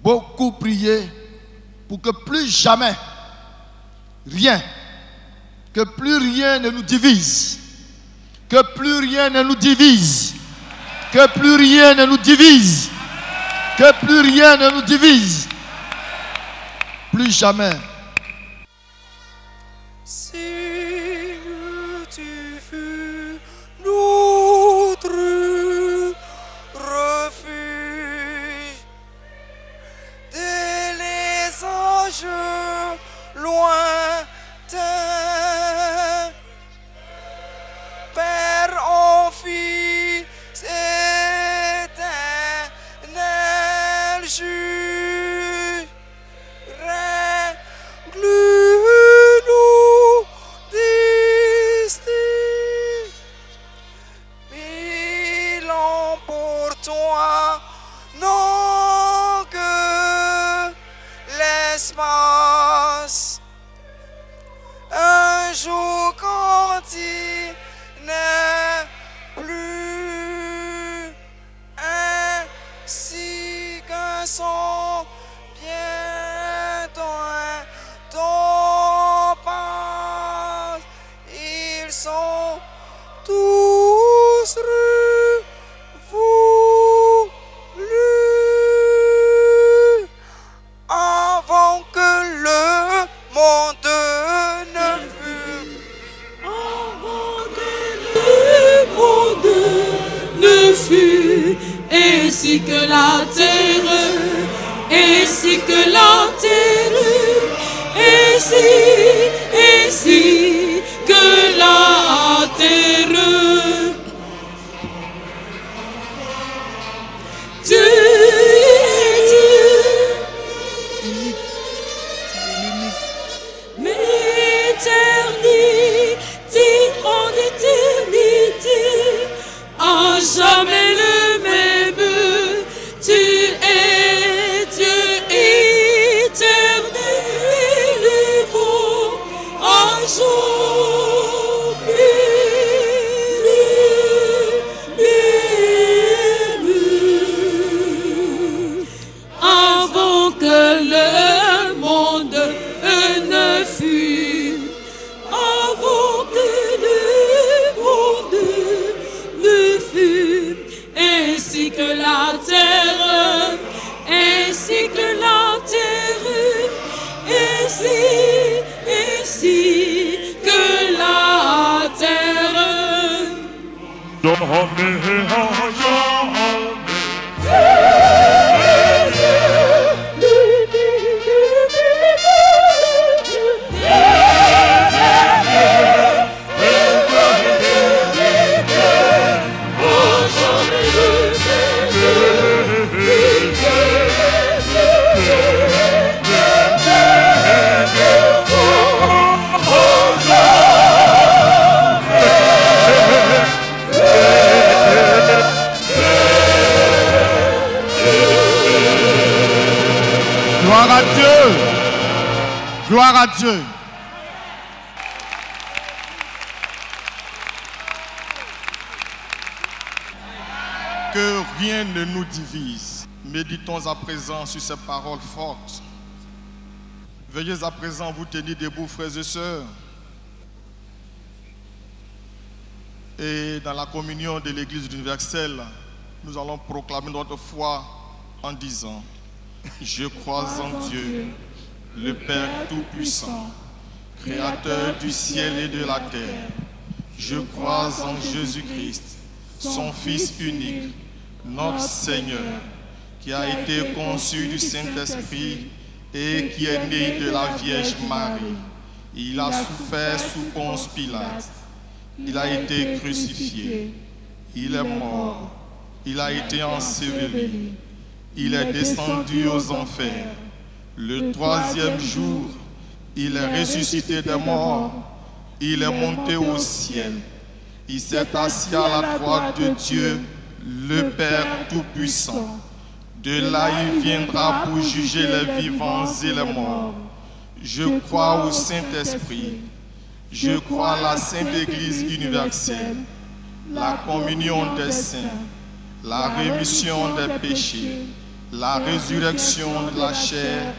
pour que plus jamais rien, que plus rien ne nous divise, que plus rien ne nous divise, que plus rien ne nous divise, que plus rien ne nous divise, plus jamais. Si tu fus notre refuge dès les anges lointains, Père en Fils éternel juge, règle-nous d'ici, bilan pour toi, non que l'espace, un jour quand il n'est plus, ainsi qu'un son bientôt ton passe, ils sont tous revoulus avant que le monde ne fût, avant que le monde ne fût, ainsi que la terre, ainsi que la terre, ainsi que la terre. Dieu est Dieu, mais éternité en éternité, à jamais le même. Tu es Dieu éternel, le mot à jamais le même. Avant que le monde ne fût, avant que le monde ne fût, ainsi que la terre, ainsi que la terre, ainsi que la terre. Gloire à Dieu. Gloire à Dieu. Que rien ne nous divise. Méditons à présent sur ces paroles fortes. Veuillez à présent vous tenir debout, frères et sœurs. Et dans la communion de l'Église universelle, nous allons proclamer notre foi en disant: je crois en Dieu, le Père Tout-Puissant, Créateur du ciel et de la terre. Je crois en Jésus-Christ, son Fils unique, notre Seigneur, qui a été conçu du Saint-Esprit et qui est né de la Vierge Marie. Il a souffert sous Ponce Pilate. Il a été crucifié. Il est mort. Il a été enseveli. Il est descendu aux enfers. Le troisième jour, il est ressuscité des morts. Il est monté au ciel. Il s'est assis à la droite de Dieu, le Père Tout-Puissant. De là, il viendra pour juger les vivants et les morts. Je crois au Saint-Esprit. Je crois à la Sainte Église universelle, la communion des saints, la rémission des péchés, la résurrection de la chair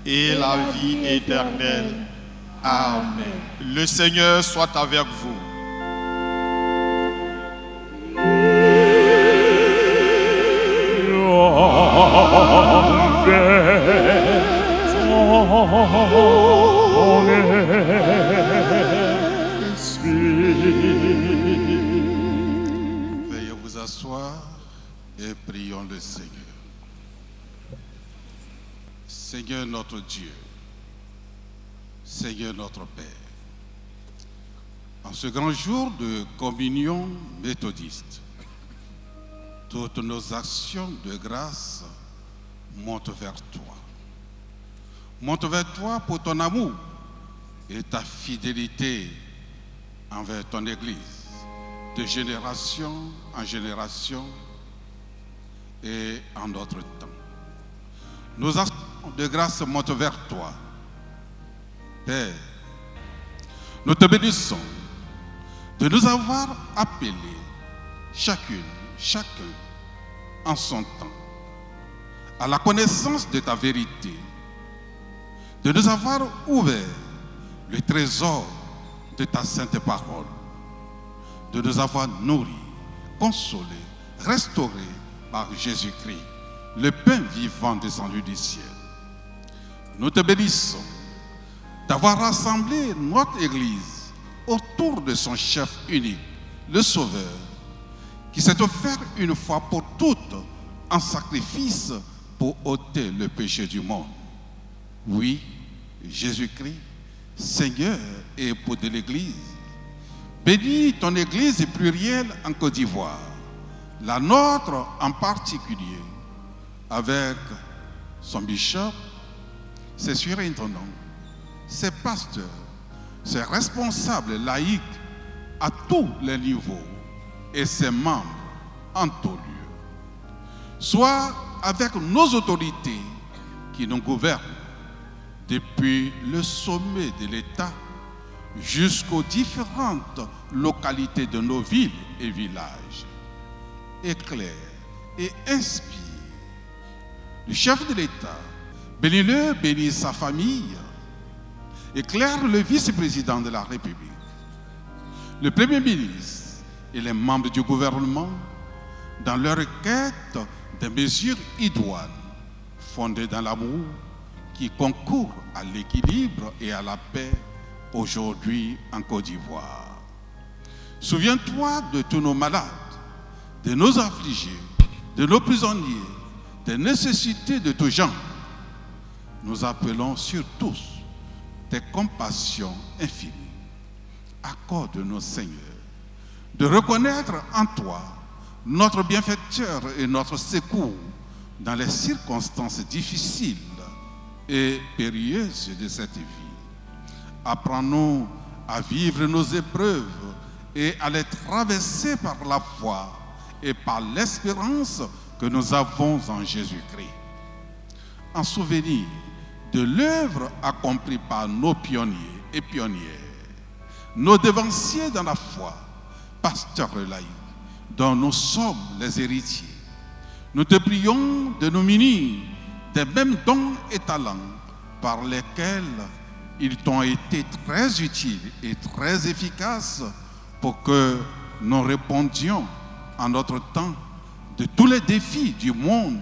et la vie éternelle. Amen. Le Seigneur soit avec vous. Veuillez vous asseoir et prions le Seigneur. Seigneur notre Dieu, Seigneur notre Père, en ce grand jour de communion méthodiste, toutes nos actions de grâce montent vers toi. Montent vers toi pour ton amour et ta fidélité envers ton Église, de génération en génération et en notre temps. Nos actions de grâce montent vers toi. Père, nous te bénissons de nous avoir appelés, chacune, chacun, en son temps, à la connaissance de ta vérité, de nous avoir ouvert le trésor de ta sainte parole, de nous avoir nourris, consolés, restaurés par Jésus-Christ, le pain vivant descendu du ciel. Nous te bénissons d'avoir rassemblé notre Église autour de son chef unique, le Sauveur, qui s'est offert une fois pour toutes en sacrifice pour ôter le péché du monde. Oui, Jésus-Christ, Seigneur et époux de l'Église, bénis ton Église plurielle en Côte d'Ivoire, la nôtre en particulier, avec son bishop, ses surintendants, ses pasteurs, ses responsables laïcs à tous les niveaux et ses membres en tout lieu. Soit avec nos autorités qui nous gouvernent, depuis le sommet de l'État jusqu'aux différentes localités de nos villes et villages. Éclaire et inspire le chef de l'État, bénis-le, bénis sa famille, éclaire le vice-président de la République, le Premier ministre et les membres du gouvernement dans leur quête des mesures idoines fondées dans l'amour qui concourent à l'équilibre et à la paix aujourd'hui en Côte d'Ivoire. Souviens-toi de tous nos malades, de nos affligés, de nos prisonniers, des nécessités de tous gens. Nous appelons sur tous tes compassions infinies. Accorde-nous, Seigneur, de reconnaître en toi notre bienfaiteur et notre secours dans les circonstances difficiles et périlleuse de cette vie. Apprends-nous à vivre nos épreuves et à les traverser par la foi et par l'espérance que nous avons en Jésus-Christ. En souvenir de l'œuvre accomplie par nos pionniers et pionnières, nos devanciers dans la foi, pasteurs laïcs, dont nous sommes les héritiers, nous te prions de nous munir des mêmes dons et talents par lesquels ils t'ont été très utiles et très efficaces pour que nous répondions en notre temps de tous les défis du monde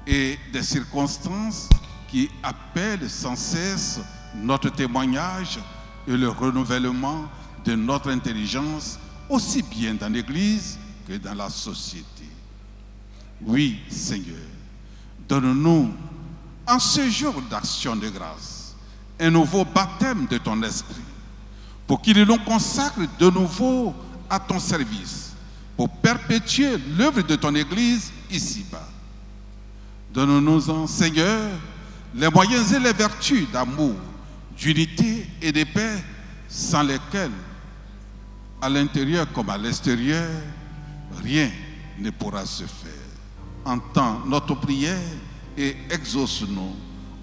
et des circonstances qui appellent sans cesse notre témoignage et le renouvellement de notre intelligence, aussi bien dans l'Église que dans la société. Oui, Seigneur, donne-nous, en ce jour d'action de grâce, un nouveau baptême de ton esprit, pour qu'il nous consacre de nouveau à ton service, pour perpétuer l'œuvre de ton Église ici-bas. Donne-nous, Seigneur, les moyens et les vertus d'amour, d'unité et de paix, sans lesquels, à l'intérieur comme à l'extérieur, rien ne pourra se faire. Entends notre prière et exauce-nous.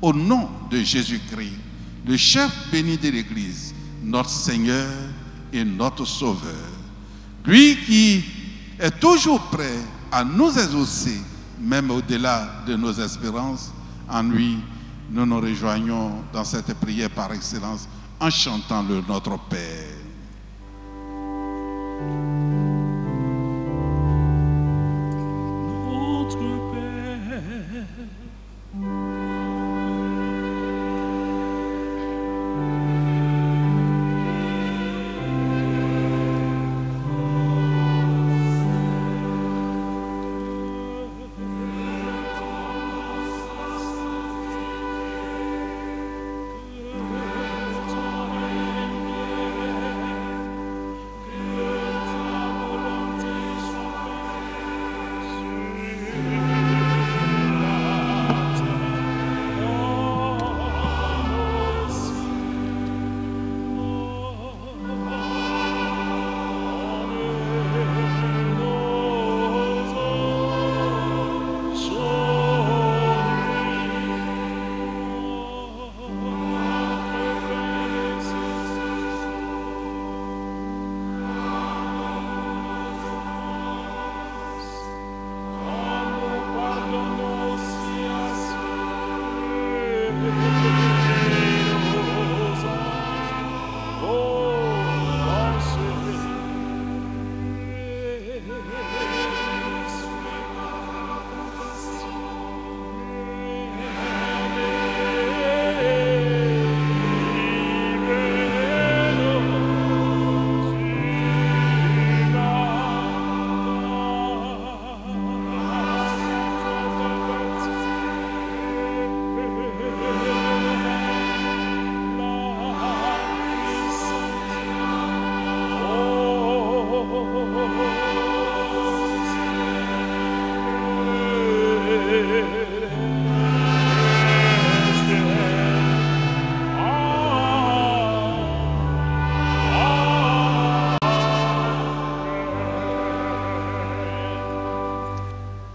Au nom de Jésus-Christ, le chef béni de l'Église, notre Seigneur et notre Sauveur. Lui qui est toujours prêt à nous exaucer, même au-delà de nos espérances. En lui, nous nous rejoignons dans cette prière par excellence en chantant le Notre Père.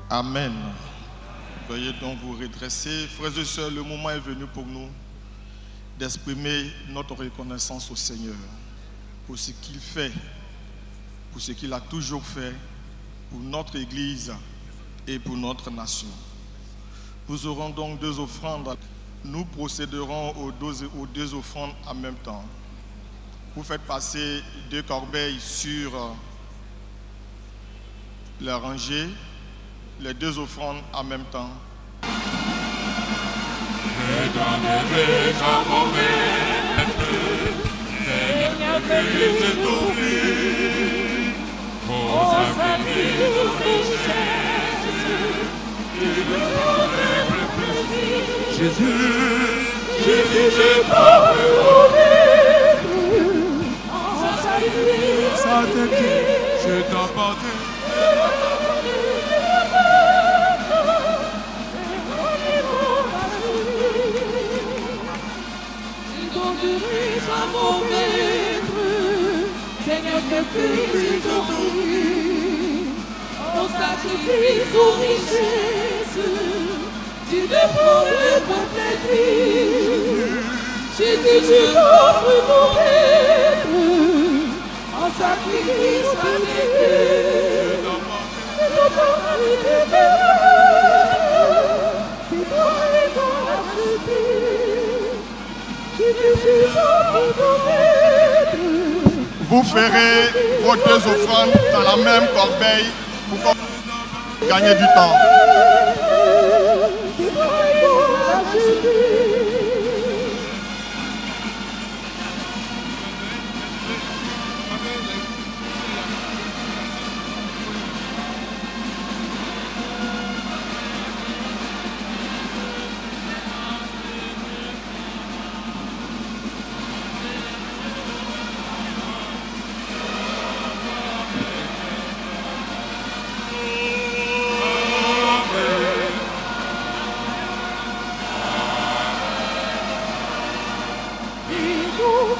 Amen. Veuillez donc vous redresser. Frères et sœurs, le moment est venu pour nous d'exprimer notre reconnaissance au Seigneur pour ce qu'il fait, pour ce qu'il a toujours fait pour notre Église et pour notre nation. Nous aurons donc deux offrandes. Nous procéderons aux deux offrandes en même temps. Vous faites passer deux corbeilles sur la rangée, les deux offrandes en même temps. Je donnerai à mon maître, Seigneur que Christ t'oublie, au sacrifice de richesse, et le vrai plaisir. Jésus, je porte mon maître, en sacrifice, je t'emporte. À mon maître, Seigneur que Christ t'oublie, au sacrifice, aux richesses, tu ne pourrais pas plaisir. Jésus, je t'offre mon maître, en sacrifice avec eux. Et ton paradis c'est ton raison d'accepter. Vous ferez vos deux offrandes dans la même corbeille pour gagner du temps. Alléluia,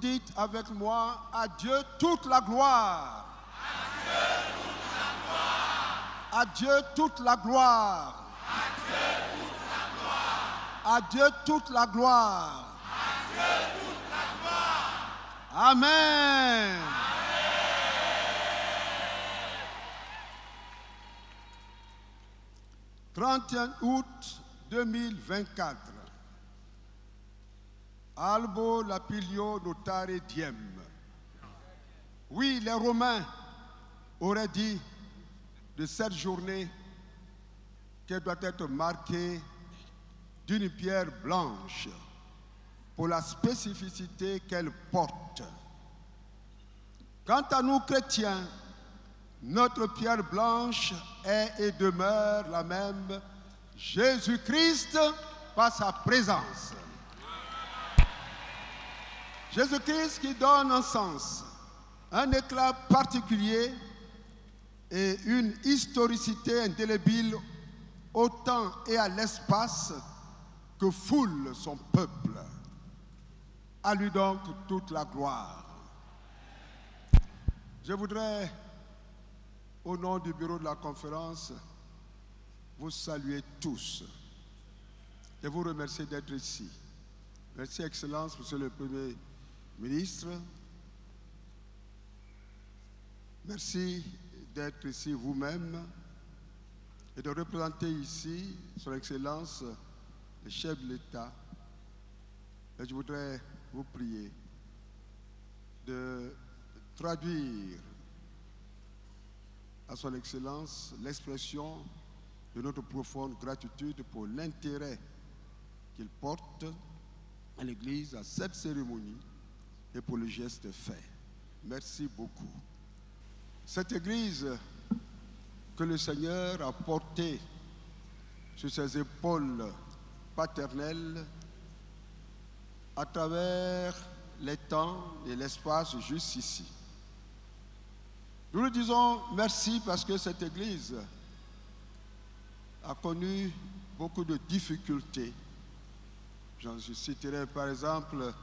dites avec moi, à Dieu toute la gloire. À Dieu toute la gloire. À Dieu toute la gloire. Amen. 31 août 2024. Albo lapilio notare diem. Oui, les Romains auraient dit de cette journée qu'elle doit être marquée d'une pierre blanche pour la spécificité qu'elle porte. Quant à nous chrétiens, notre pierre blanche est et demeure la même, Jésus-Christ par sa présence. Jésus-Christ qui donne un sens, un éclat particulier et une historicité indélébile au temps et à l'espace que foule son peuple. À lui donc toute la gloire. Je voudrais, au nom du bureau de la conférence, vous saluer tous et vous remercier d'être ici. Merci, Excellence, Monsieur le Premier ministre. Merci d'être ici vous-même et de représenter ici Son Excellence, le chef de l'État. Et je voudrais vous prier de traduire à Son Excellence l'expression de notre profonde gratitude pour l'intérêt qu'il porte à l'Église, à cette cérémonie et pour le geste fait. Merci beaucoup. Cette Église que le Seigneur a portée sur ses épaules paternelles à travers les temps et l'espace jusqu'ici. Nous lui disons merci parce que cette Église a connu beaucoup de difficultés. Je citerai par exemple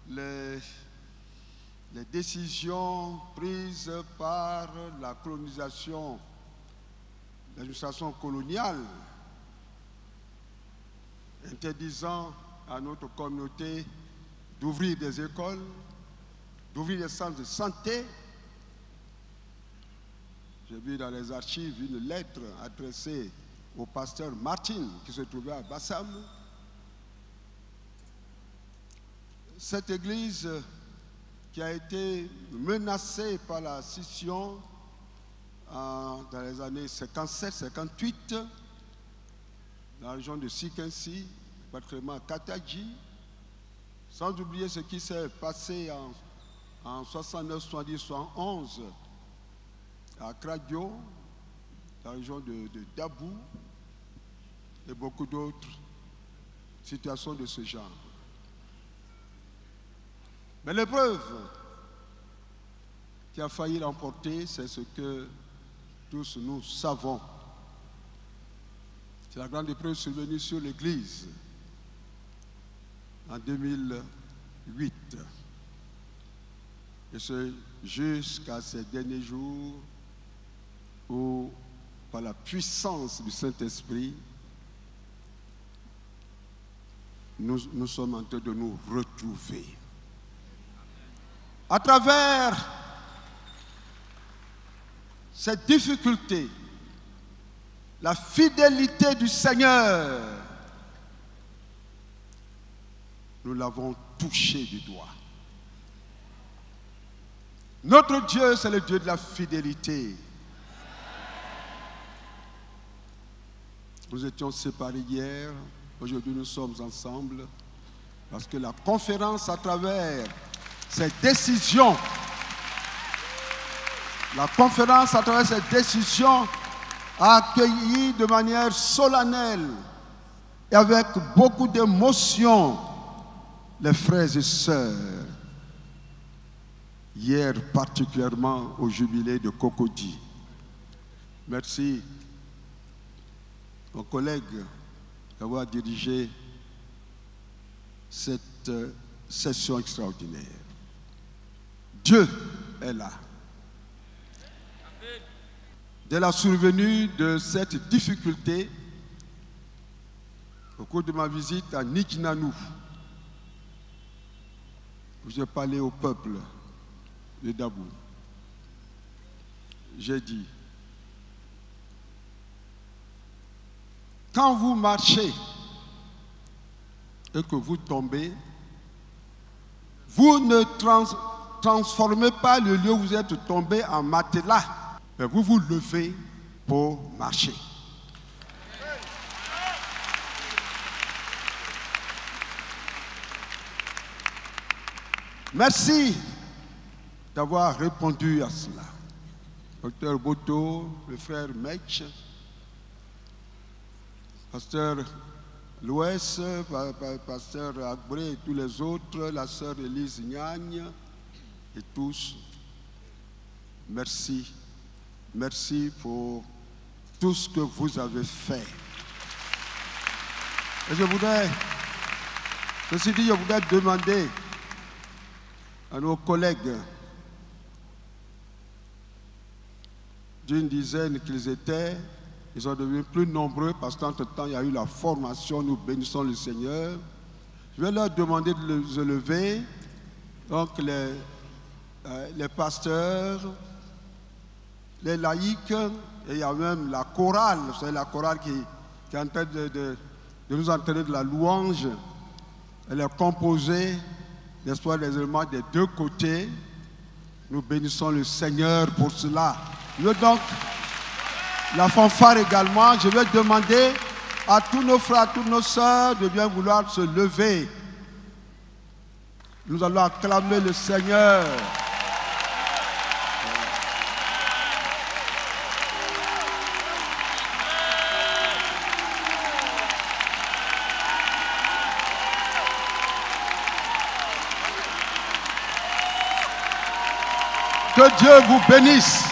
les décisions prises par la colonisation, l'administration coloniale, interdisant à notre communauté d'ouvrir des écoles, d'ouvrir des centres de santé. J'ai vu dans les archives une lettre adressée au pasteur Martin qui se trouvait à Bassam. Cette église qui a été menacée par la scission dans les années 57-58 dans la région de Sikensi, particulièrement à Kataji, sans oublier ce qui s'est passé en 69, 70, 71 à Kradio, dans la région de Dabou, et beaucoup d'autres situations de ce genre. Mais l'épreuve qui a failli l'emporter, c'est ce que tous nous savons. C'est la grande épreuve survenue sur l'Église en 2008. Et c'est jusqu'à ces derniers jours où, par la puissance du Saint-Esprit, nous sommes en train de nous retrouver. À travers cette difficulté, la fidélité du Seigneur, nous l'avons touché du doigt. Notre Dieu, c'est le Dieu de la fidélité. Nous étions séparés hier, aujourd'hui nous sommes ensemble, parce que la conférence à travers cette décision, a accueilli de manière solennelle et avec beaucoup d'émotion les frères et sœurs, hier particulièrement au jubilé de Cocody. Merci aux collègues d'avoir dirigé cette session extraordinaire. Dieu est là. Dès la survenue de cette difficulté, au cours de ma visite à Nikinanou, où j'ai parlé au peuple de Dabou, j'ai dit, quand vous marchez et que vous tombez, vous ne transformez pas le lieu où vous êtes tombé en matelas, mais vous vous levez pour marcher. Merci d'avoir répondu à cela. Docteur Boto, le frère Mech, pasteur Louès, pasteur Agbré et tous les autres, la sœur Élise Nyagne et tous, merci. Merci pour tout ce que vous avez fait. Et ceci dit, je voudrais demander à nos collègues d'une dizaine qu'ils étaient, ils sont devenus plus nombreux parce qu'entre-temps, il y a eu la formation, nous bénissons le Seigneur. Je vais leur demander de se lever. Donc les pasteurs, les laïcs, et il y a même la chorale, vous savez, la chorale qui est en train de nous entraîner de la louange. Elle est composée, n'est-ce pas, des éléments des deux côtés. Nous bénissons le Seigneur pour cela. Je veux donc la fanfare également. Je vais demander à tous nos frères, à toutes nos sœurs de bien vouloir se lever. Nous allons acclamer le Seigneur. Que Dieu vous bénisse.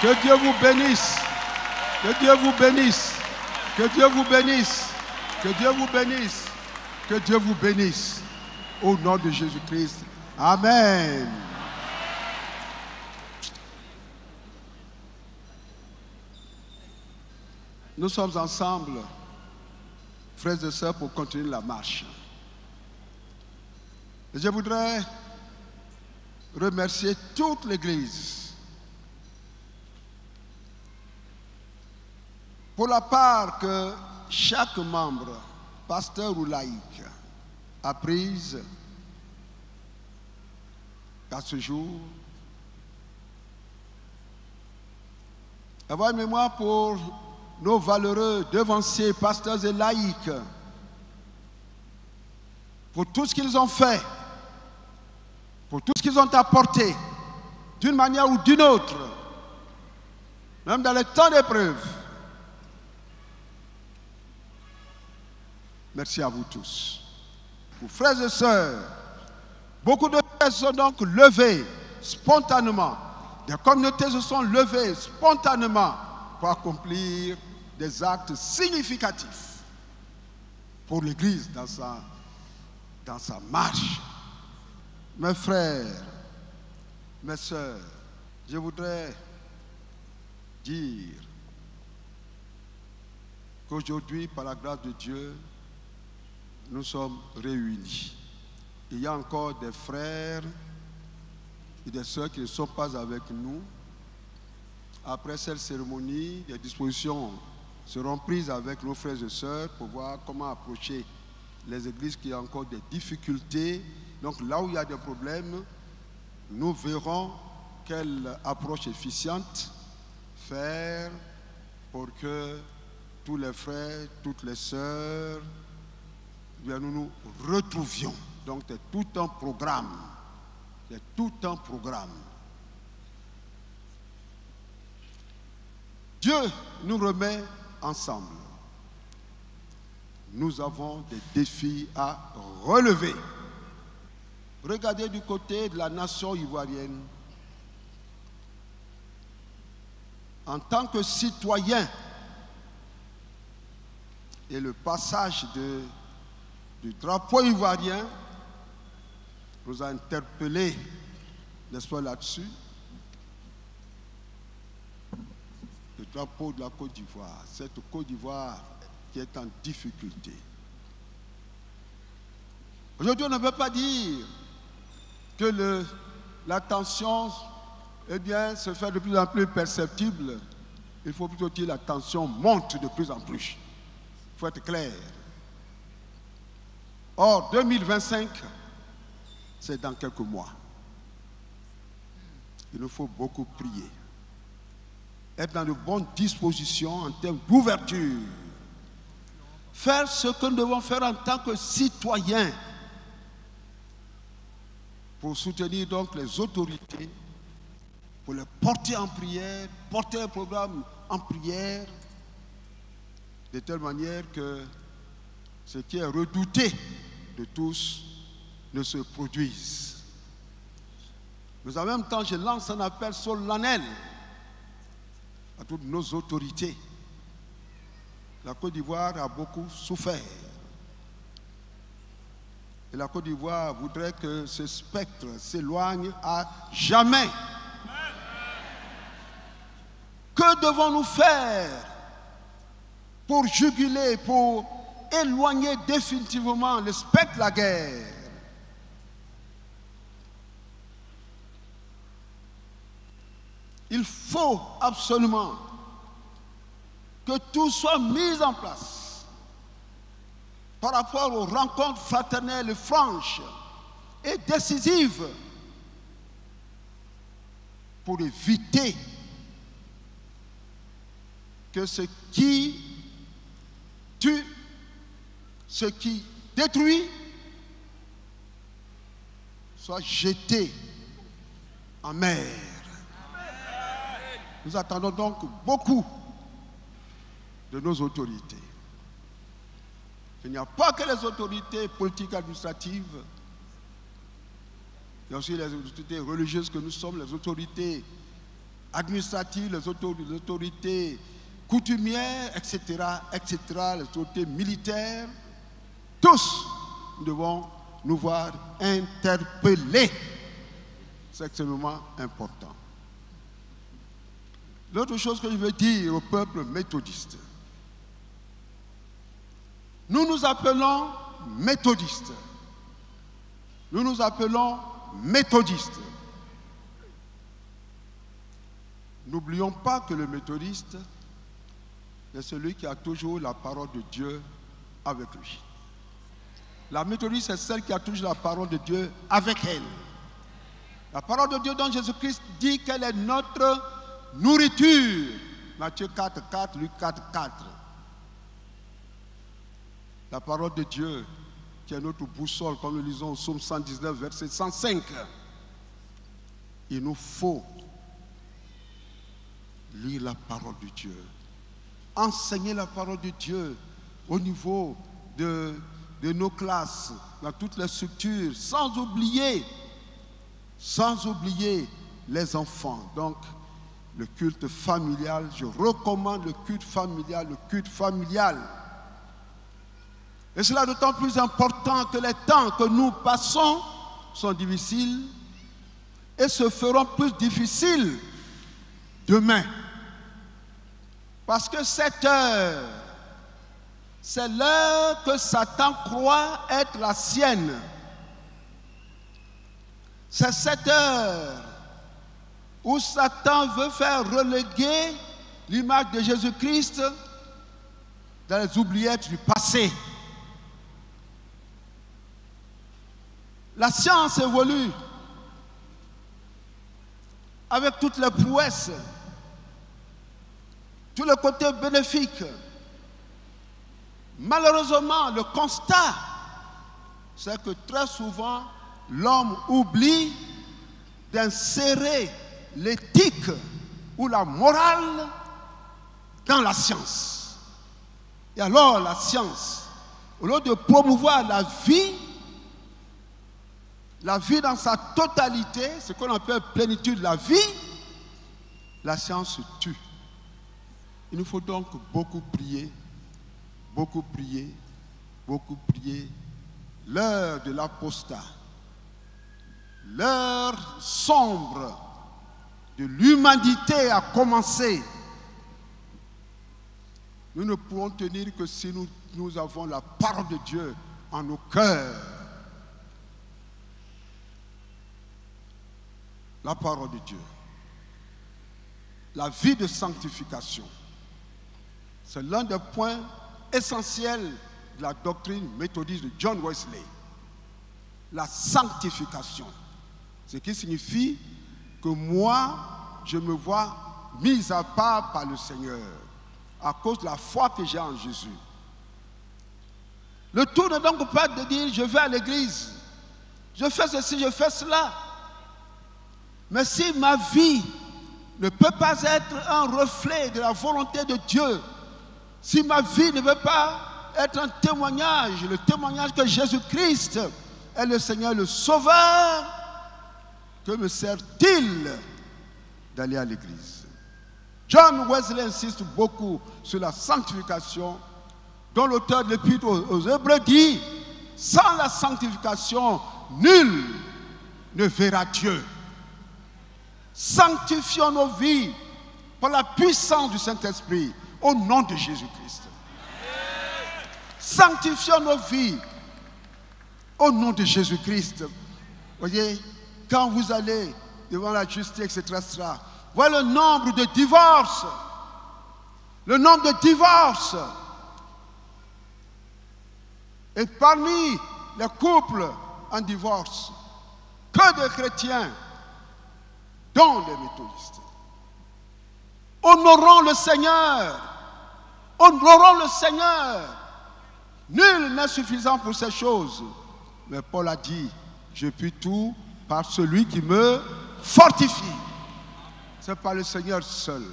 Que Dieu vous bénisse. Que Dieu vous bénisse. Que Dieu vous bénisse. Que Dieu vous bénisse. Que Dieu vous bénisse. Au nom de Jésus-Christ. Amen. Nous sommes ensemble, frères et sœurs, pour continuer la marche. Et je voudrais remercier toute l'Église pour la part que chaque membre, pasteur ou laïque, a prise à ce jour. Avoir une mémoire pour nos valeureux devanciers, pasteurs et laïcs, pour tout ce qu'ils ont fait, pour tout ce qu'ils ont apporté, d'une manière ou d'une autre, même dans les temps d'épreuve. Merci à vous tous. Pour frères et sœurs, beaucoup de frères se sont donc levés spontanément. Des communautés se sont levées spontanément pour accomplir des actes significatifs pour l'Église dans sa marche. Mes frères, mes sœurs, je voudrais dire qu'aujourd'hui, par la grâce de Dieu, nous sommes réunis. Il y a encore des frères et des sœurs qui ne sont pas avec nous. Après cette cérémonie, des dispositions seront prises avec nos frères et sœurs pour voir comment approcher les églises qui ont encore des difficultés. Donc là où il y a des problèmes, nous verrons quelle approche efficiente faire pour que tous les frères, toutes les sœurs, bien, nous nous retrouvions. Donc c'est tout un programme. C'est tout un programme. Dieu nous remet ensemble. Nous avons des défis à relever. Regardez du côté de la nation ivoirienne. En tant que citoyen, et le passage du drapeau ivoirien nous a interpellés n'est-ce pas, là-dessus. Le drapeau de la Côte d'Ivoire, cette Côte d'Ivoire qui est en difficulté. Aujourd'hui, on ne peut pas dire que la tension, eh bien, se fait de plus en plus perceptible. Il faut plutôt dire que la tension monte de plus en plus. Il faut être clair. Or, 2025, c'est dans quelques mois. Il nous faut beaucoup prier. Être dans de bonnes dispositions en termes d'ouverture. Faire ce que nous devons faire en tant que citoyens pour soutenir donc les autorités, pour les porter en prière, porter un programme en prière, de telle manière que ce qui est redouté de tous ne se produise. Mais en même temps, je lance un appel solennel à toutes nos autorités. La Côte d'Ivoire a beaucoup souffert. Et la Côte d'Ivoire voudrait que ce spectre s'éloigne à jamais. Que devons-nous faire pour juguler, pour éloigner définitivement le spectre de la guerre? Il faut absolument que tout soit mis en place par rapport aux rencontres fraternelles franches et décisives pour éviter que ce qui tue, ce qui détruit, soit jeté en mer. Nous attendons donc beaucoup de nos autorités. Il n'y a pas que les autorités politiques administratives, il y a aussi les autorités religieuses que nous sommes, les autorités administratives, les autorités coutumières, etc., les autorités militaires. Tous, nous devons nous voir interpellés. C'est extrêmement important. L'autre chose que je veux dire au peuple méthodiste, nous nous appelons méthodistes. Nous nous appelons méthodistes. N'oublions pas que le méthodiste est celui qui a toujours la parole de Dieu avec lui. La méthodiste est celle qui a toujours la parole de Dieu avec elle. La parole de Dieu dont Jésus-Christ dit qu'elle est notre nourriture. Matthieu 4, 4, Luc 4, 4. La parole de Dieu qui est notre boussole, comme nous lisons au psaume 119, verset 105. Il nous faut lire la parole de Dieu, enseigner la parole de Dieu au niveau de nos classes, dans toutes les structures, sans oublier les enfants. Donc, le culte familial, je recommande le culte familial. Et cela d'autant plus important que les temps que nous passons sont difficiles et se feront plus difficiles demain. Parce que cette heure, c'est l'heure que Satan croit être la sienne. C'est cette heure où Satan veut faire reléguer l'image de Jésus-Christ dans les oubliettes du passé. La science évolue avec toutes les prouesses, tous les côtés bénéfiques. Malheureusement, le constat, c'est que très souvent, l'homme oublie d'insérer l'éthique ou la morale dans la science. Et alors, la science, au lieu de promouvoir la vie dans sa totalité, ce qu'on appelle plénitude de la vie, la science tue. Il nous faut donc beaucoup prier, beaucoup prier, beaucoup prier. L'heure de l'apostat l'heure sombre de l'humanité a commencé. Nous ne pourrons tenir que si nous avons la parole de Dieu en nos cœurs. La parole de Dieu. La vie de sanctification. C'est l'un des points essentiels de la doctrine méthodiste de John Wesley. La sanctification. Ce qui signifie que moi, je me vois mis à part par le Seigneur à cause de la foi que j'ai en Jésus. Le tout n'est donc pas de dire je vais à l'église, je fais ceci, je fais cela. Mais si ma vie ne peut pas être un reflet de la volonté de Dieu, si ma vie ne veut pas être un témoignage, le témoignage que Jésus-Christ est le Seigneur, le Sauveur, que me sert-il d'aller à l'église? John Wesley insiste beaucoup sur la sanctification, dont l'auteur de l'Épître aux Hébreux dit: sans la sanctification, nul ne verra Dieu. Sanctifions nos vies par la puissance du Saint-Esprit au nom de Jésus-Christ. Sanctifions nos vies au nom de Jésus-Christ. Voyez, quand vous allez devant la justice, etc., voilà le nombre de divorces. Le nombre de divorces. Et parmi les couples en divorce, que de chrétiens, dont les méthodistes. Honorons le Seigneur. Honorons le Seigneur. Nul n'est suffisant pour ces choses. Mais Paul a dit, je puis tout par celui qui me fortifie. Ce n'est pas le Seigneur seul.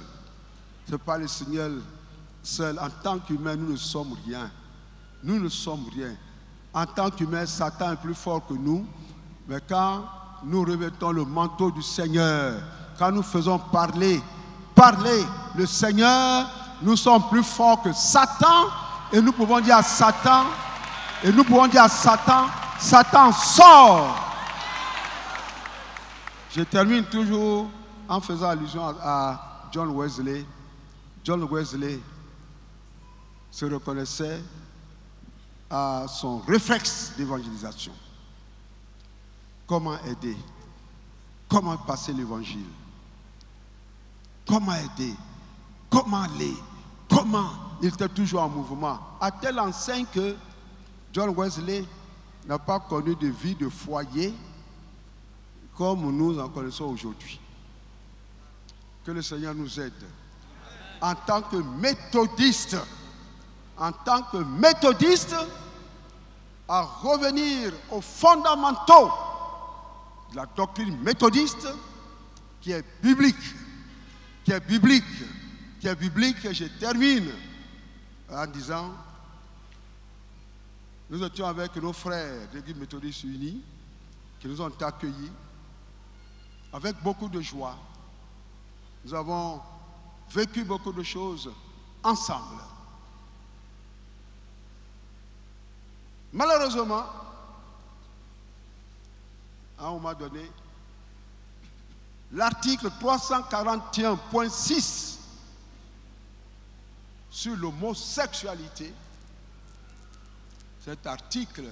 Ce n'est pas le Seigneur seul. En tant qu'humains, nous ne sommes rien. Nous ne sommes rien. En tant qu'humains, Satan est plus fort que nous. Mais quand nous revêtons le manteau du Seigneur, quand nous faisons parler le Seigneur, nous sommes plus forts que Satan. Et nous pouvons dire à Satan, Satan sort. Je termine toujours en faisant allusion à John Wesley. John Wesley se reconnaissait à son réflexe d'évangélisation. Comment aider? Comment passer l'évangile? Comment aider? Comment aller? Comment? Il était toujours en mouvement. À telle enseigne que John Wesley n'a pas connu de vie de foyer comme nous en connaissons aujourd'hui. Que le Seigneur nous aide. En tant que méthodiste, à revenir aux fondamentaux de la doctrine méthodiste qui est biblique. Et je termine en disant, nous étions avec nos frères de l'Église méthodiste unie qui nous ont accueillis avec beaucoup de joie. Nous avons vécu beaucoup de choses ensemble. Malheureusement, à un moment donné, l'article 341.6 sur l'homosexualité, cet article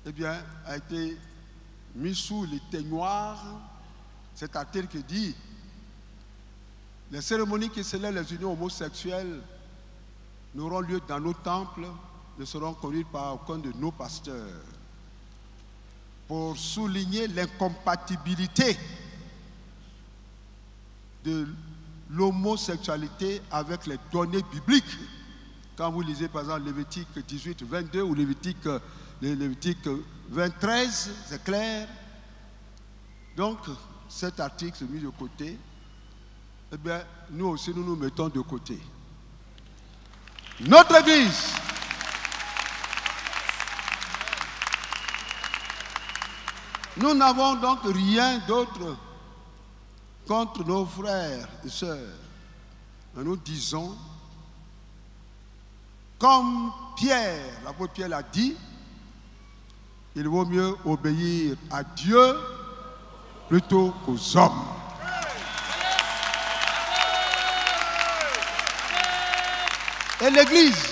a été mis sous les teignoirs. Cet article dit: les cérémonies qui célèbrent les unions homosexuelles n'auront lieu dans nos temples, ne seront conduites par aucun de nos pasteurs. Pour souligner l'incompatibilité de l'homosexualité avec les données bibliques. Quand vous lisez par exemple Lévitique 18, 22 ou Lévitique 23, c'est clair. Donc, cet article mis de côté, eh bien, nous aussi, nous nous mettons de côté. Notre Église, nous n'avons donc rien d'autre contre nos frères et sœurs. Mais nous disons, comme Pierre, l'apôtre Pierre l'a dit, Il vaut mieux obéir à Dieu plutôt qu'aux hommes. Et l'Église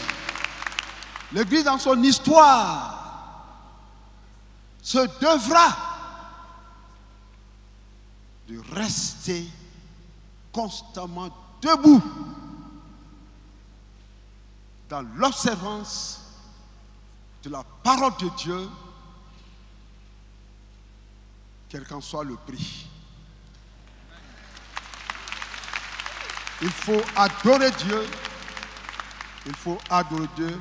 dans son histoire, se devra de rester constamment debout dans l'observance de la parole de Dieu, quel qu'en soit le prix. Il faut adorer Dieu. Il faut adorer Dieu.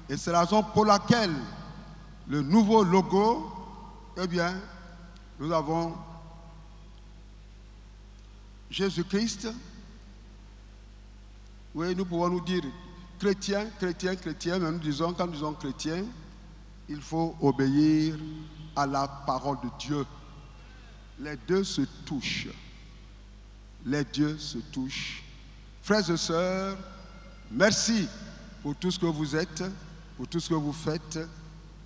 Et c'est la raison pour laquelle le nouveau logo, eh bien, nous avons Jésus-Christ. Oui, nous pouvons nous dire chrétien, chrétien, chrétien, même disons, quand nous disons chrétien, il faut obéir à la parole de Dieu. Les deux se touchent. Les deux se touchent. Frères et sœurs, merci pour tout ce que vous êtes, pour tout ce que vous faites,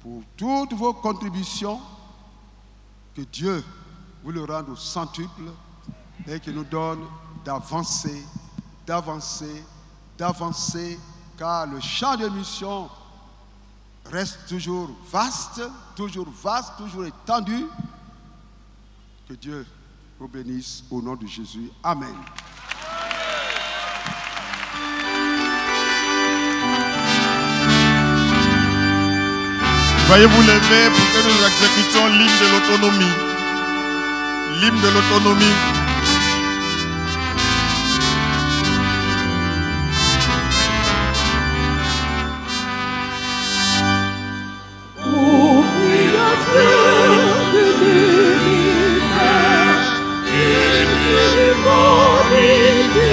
pour toutes vos contributions. Que Dieu vous le rende au centuple et qu'il nous donne d'avancer, d'avancer, d'avancer, car le champ de mission reste toujours vaste, toujours étendu. Que Dieu vous bénisse au nom de Jésus. Amen. Veuillez vous lever pour que nous exécutions l'hymne de l'autonomie. L'hymne de l'autonomie. Ô créateur de l'univers et de l'humanité,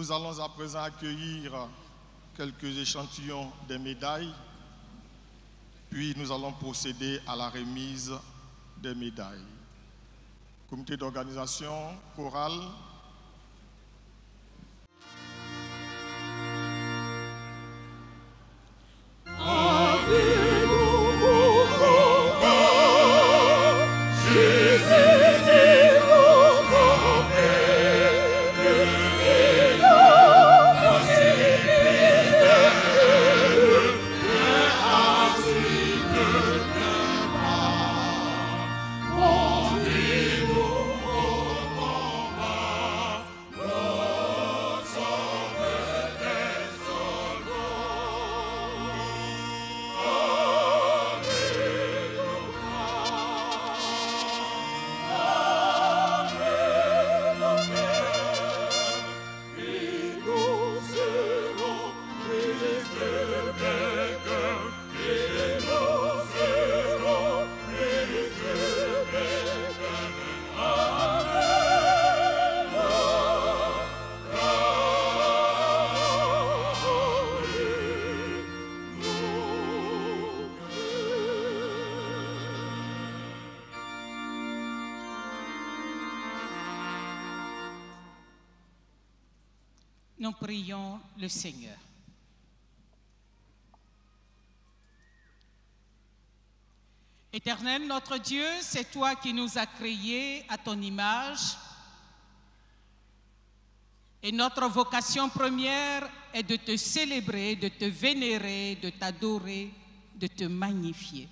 Nous allons à présent accueillir quelques échantillons des médailles, puis nous allons procéder à la remise des médailles. Comité d'organisation, chorale. Oh, Nous prions le Seigneur. Éternel, notre Dieu, c'est toi qui nous as créés à ton image. Et notre vocation première est de te célébrer, de te vénérer, de t'adorer, de te magnifier.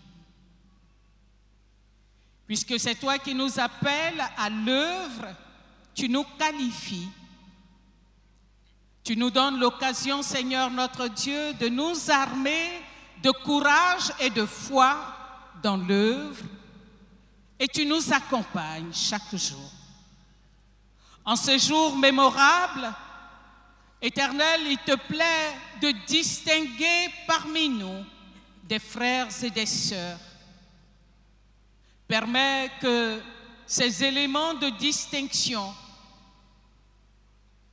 Puisque c'est toi qui nous appelles à l'œuvre, tu nous qualifies. Tu nous donnes l'occasion, Seigneur notre Dieu, de nous armer de courage et de foi dans l'œuvre, et tu nous accompagnes chaque jour. En ce jour mémorable, Éternel, il te plaît de distinguer parmi nous des frères et des sœurs. Permets que ces éléments de distinction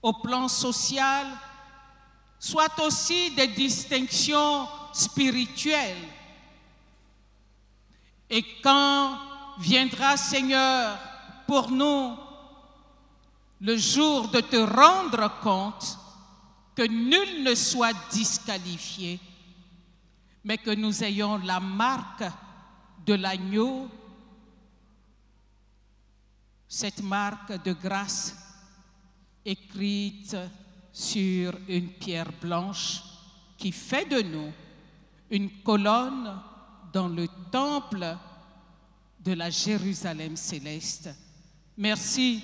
au plan social soient aussi des distinctions spirituelles. Et quand viendra, Seigneur, pour nous le jour de te rendre compte, que nul ne soit disqualifié, mais que nous ayons la marque de l'agneau, cette marque de grâce écrite sur une pierre blanche qui fait de nous une colonne dans le temple de la Jérusalem céleste. Merci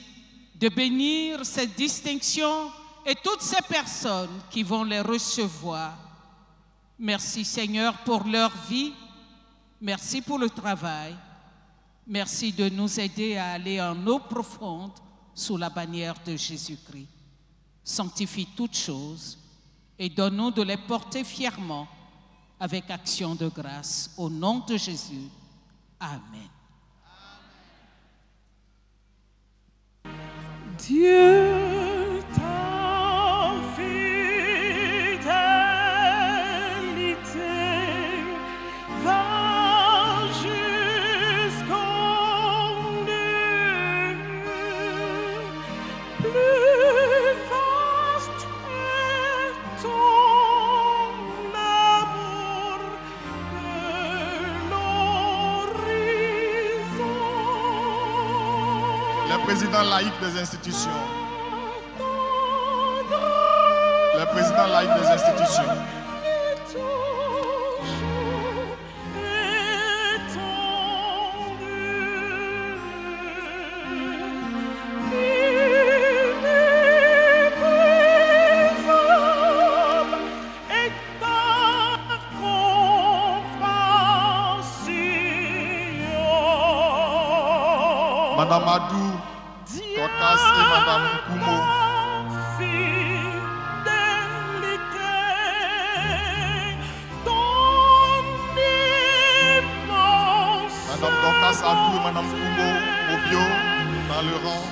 de bénir cette distinction et toutes ces personnes qui vont les recevoir. Merci Seigneur pour leur vie, merci pour le travail, merci de nous aider à aller en eau profonde sous la bannière de Jésus-Christ. Sanctifie toutes choses et donne-nous de les porter fièrement avec action de grâce. Au nom de Jésus, Amen. Dieu, ta fidélité va jusqu'au but. Plus vaste est ton amour que l'horizon. Les présidents laïcs des institutions. Les présidents laïcs des institutions. Madame Adou, Tokas et Madame Koumo. Madame Tokas Adou et Madame Koumo, Mobio, dans le rang.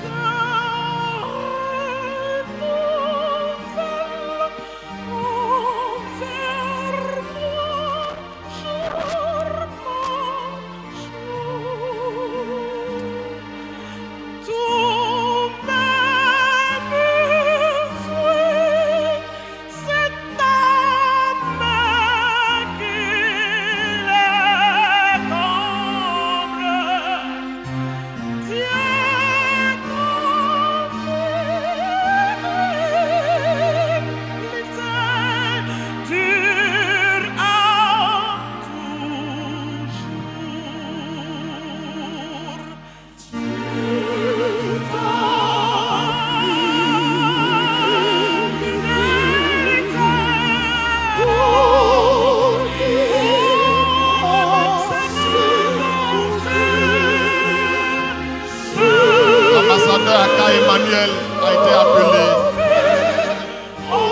L'ambassadeur Aka Emmanuel a été appelé.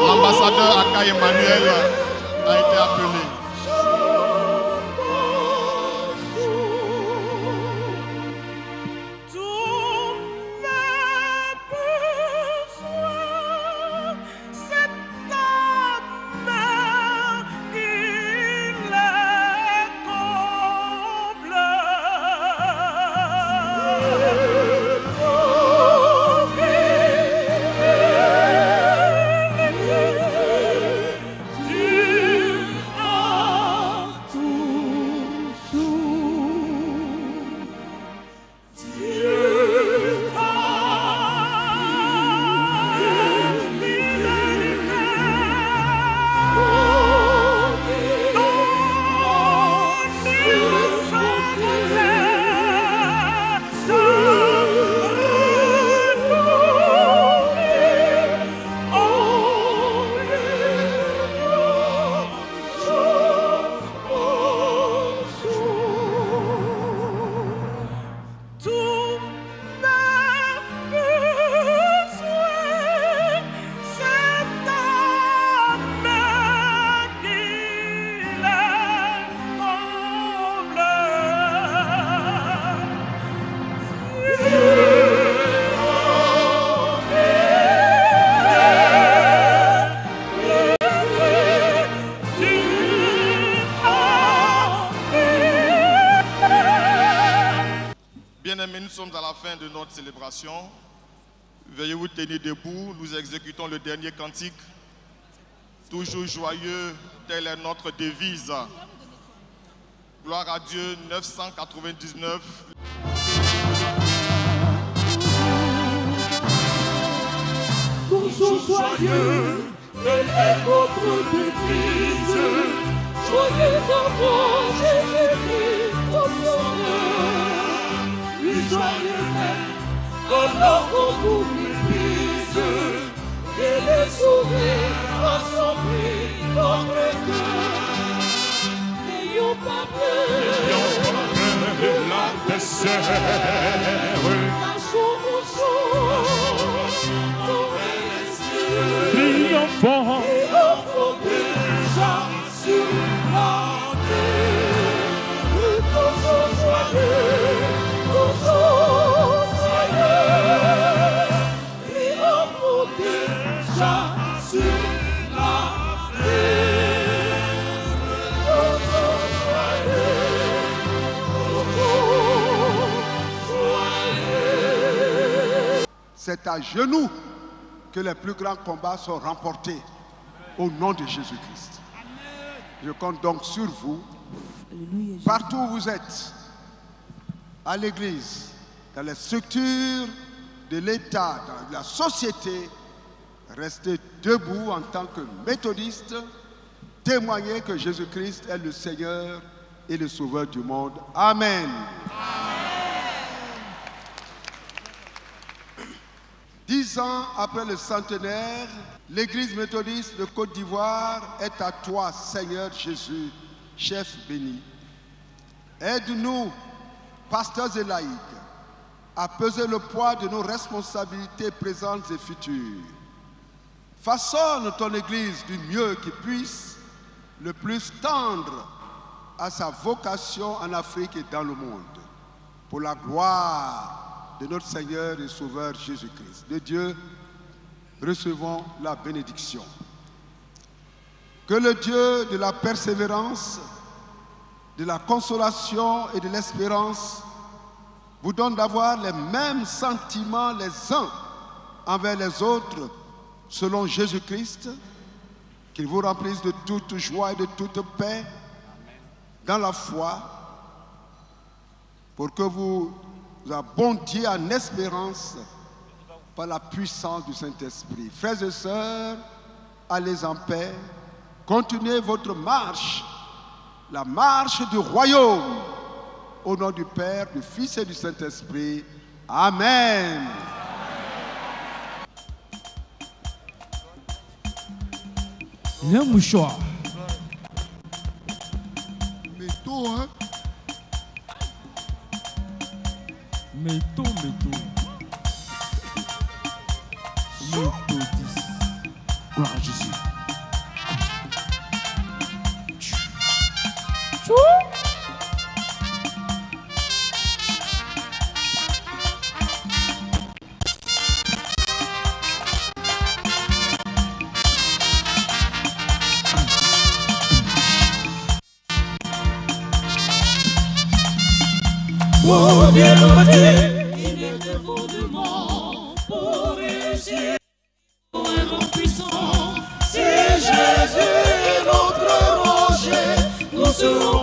L'ambassadeur Aka Emmanuel a été appelé. la fin de notre célébration. Veuillez vous tenir debout, nous exécutons le dernier cantique. Toujours joyeux, telle est notre devise. Gloire à Dieu, 999. Toujours joyeux, telle est votre devise. Joyeux d'enfant, Jésus-Christ, au Sauveur. Oui, joyeux même, alors qu'on vous méprise. Et les sourires à son prix, notre cœur. N'ayons pas peur de la déserre. Marchons au jour, triomphant déjà sur la terre. Toujours joyeux, toujours joyeux. Triomphant déjà sur la terre. Toujours joyeux, toujours joyeux. C'est à genoux que les plus grands combats sont remportés au nom de Jésus-Christ. Je compte donc sur vous, partout où vous êtes, à l'église, dans les structures de l'État, dans la société, restez debout en tant que méthodistes, témoignez que Jésus-Christ est le Seigneur et le Sauveur du monde. Amen. 10 ans après le centenaire, l'Église méthodiste de Côte d'Ivoire est à toi, Seigneur Jésus, chef béni. Aide-nous, pasteurs et laïcs, à peser le poids de nos responsabilités présentes et futures. Façonne ton Église du mieux qui puisse, le plus tendre à sa vocation en Afrique et dans le monde, pour la gloire de notre Seigneur et Sauveur Jésus-Christ. De Dieu, recevons la bénédiction. Que le Dieu de la persévérance, de la consolation et de l'espérance vous donne d'avoir les mêmes sentiments les uns envers les autres selon Jésus-Christ, qu'il vous remplisse de toute joie et de toute paix dans la foi, pour que vous abondiez en espérance par la puissance du Saint-Esprit. Frères et sœurs, allez en paix, continuez votre marche, la marche du royaume, au nom du Père, du Fils et du Saint-Esprit. Amen. Le mouchoir. Métaux, hein? Métaux. Méthodiste. Gloire à Jésus. Pour bien combattre, il est le fondement pour réussir. Un puissant, c'est Jésus notre rocher, nous serons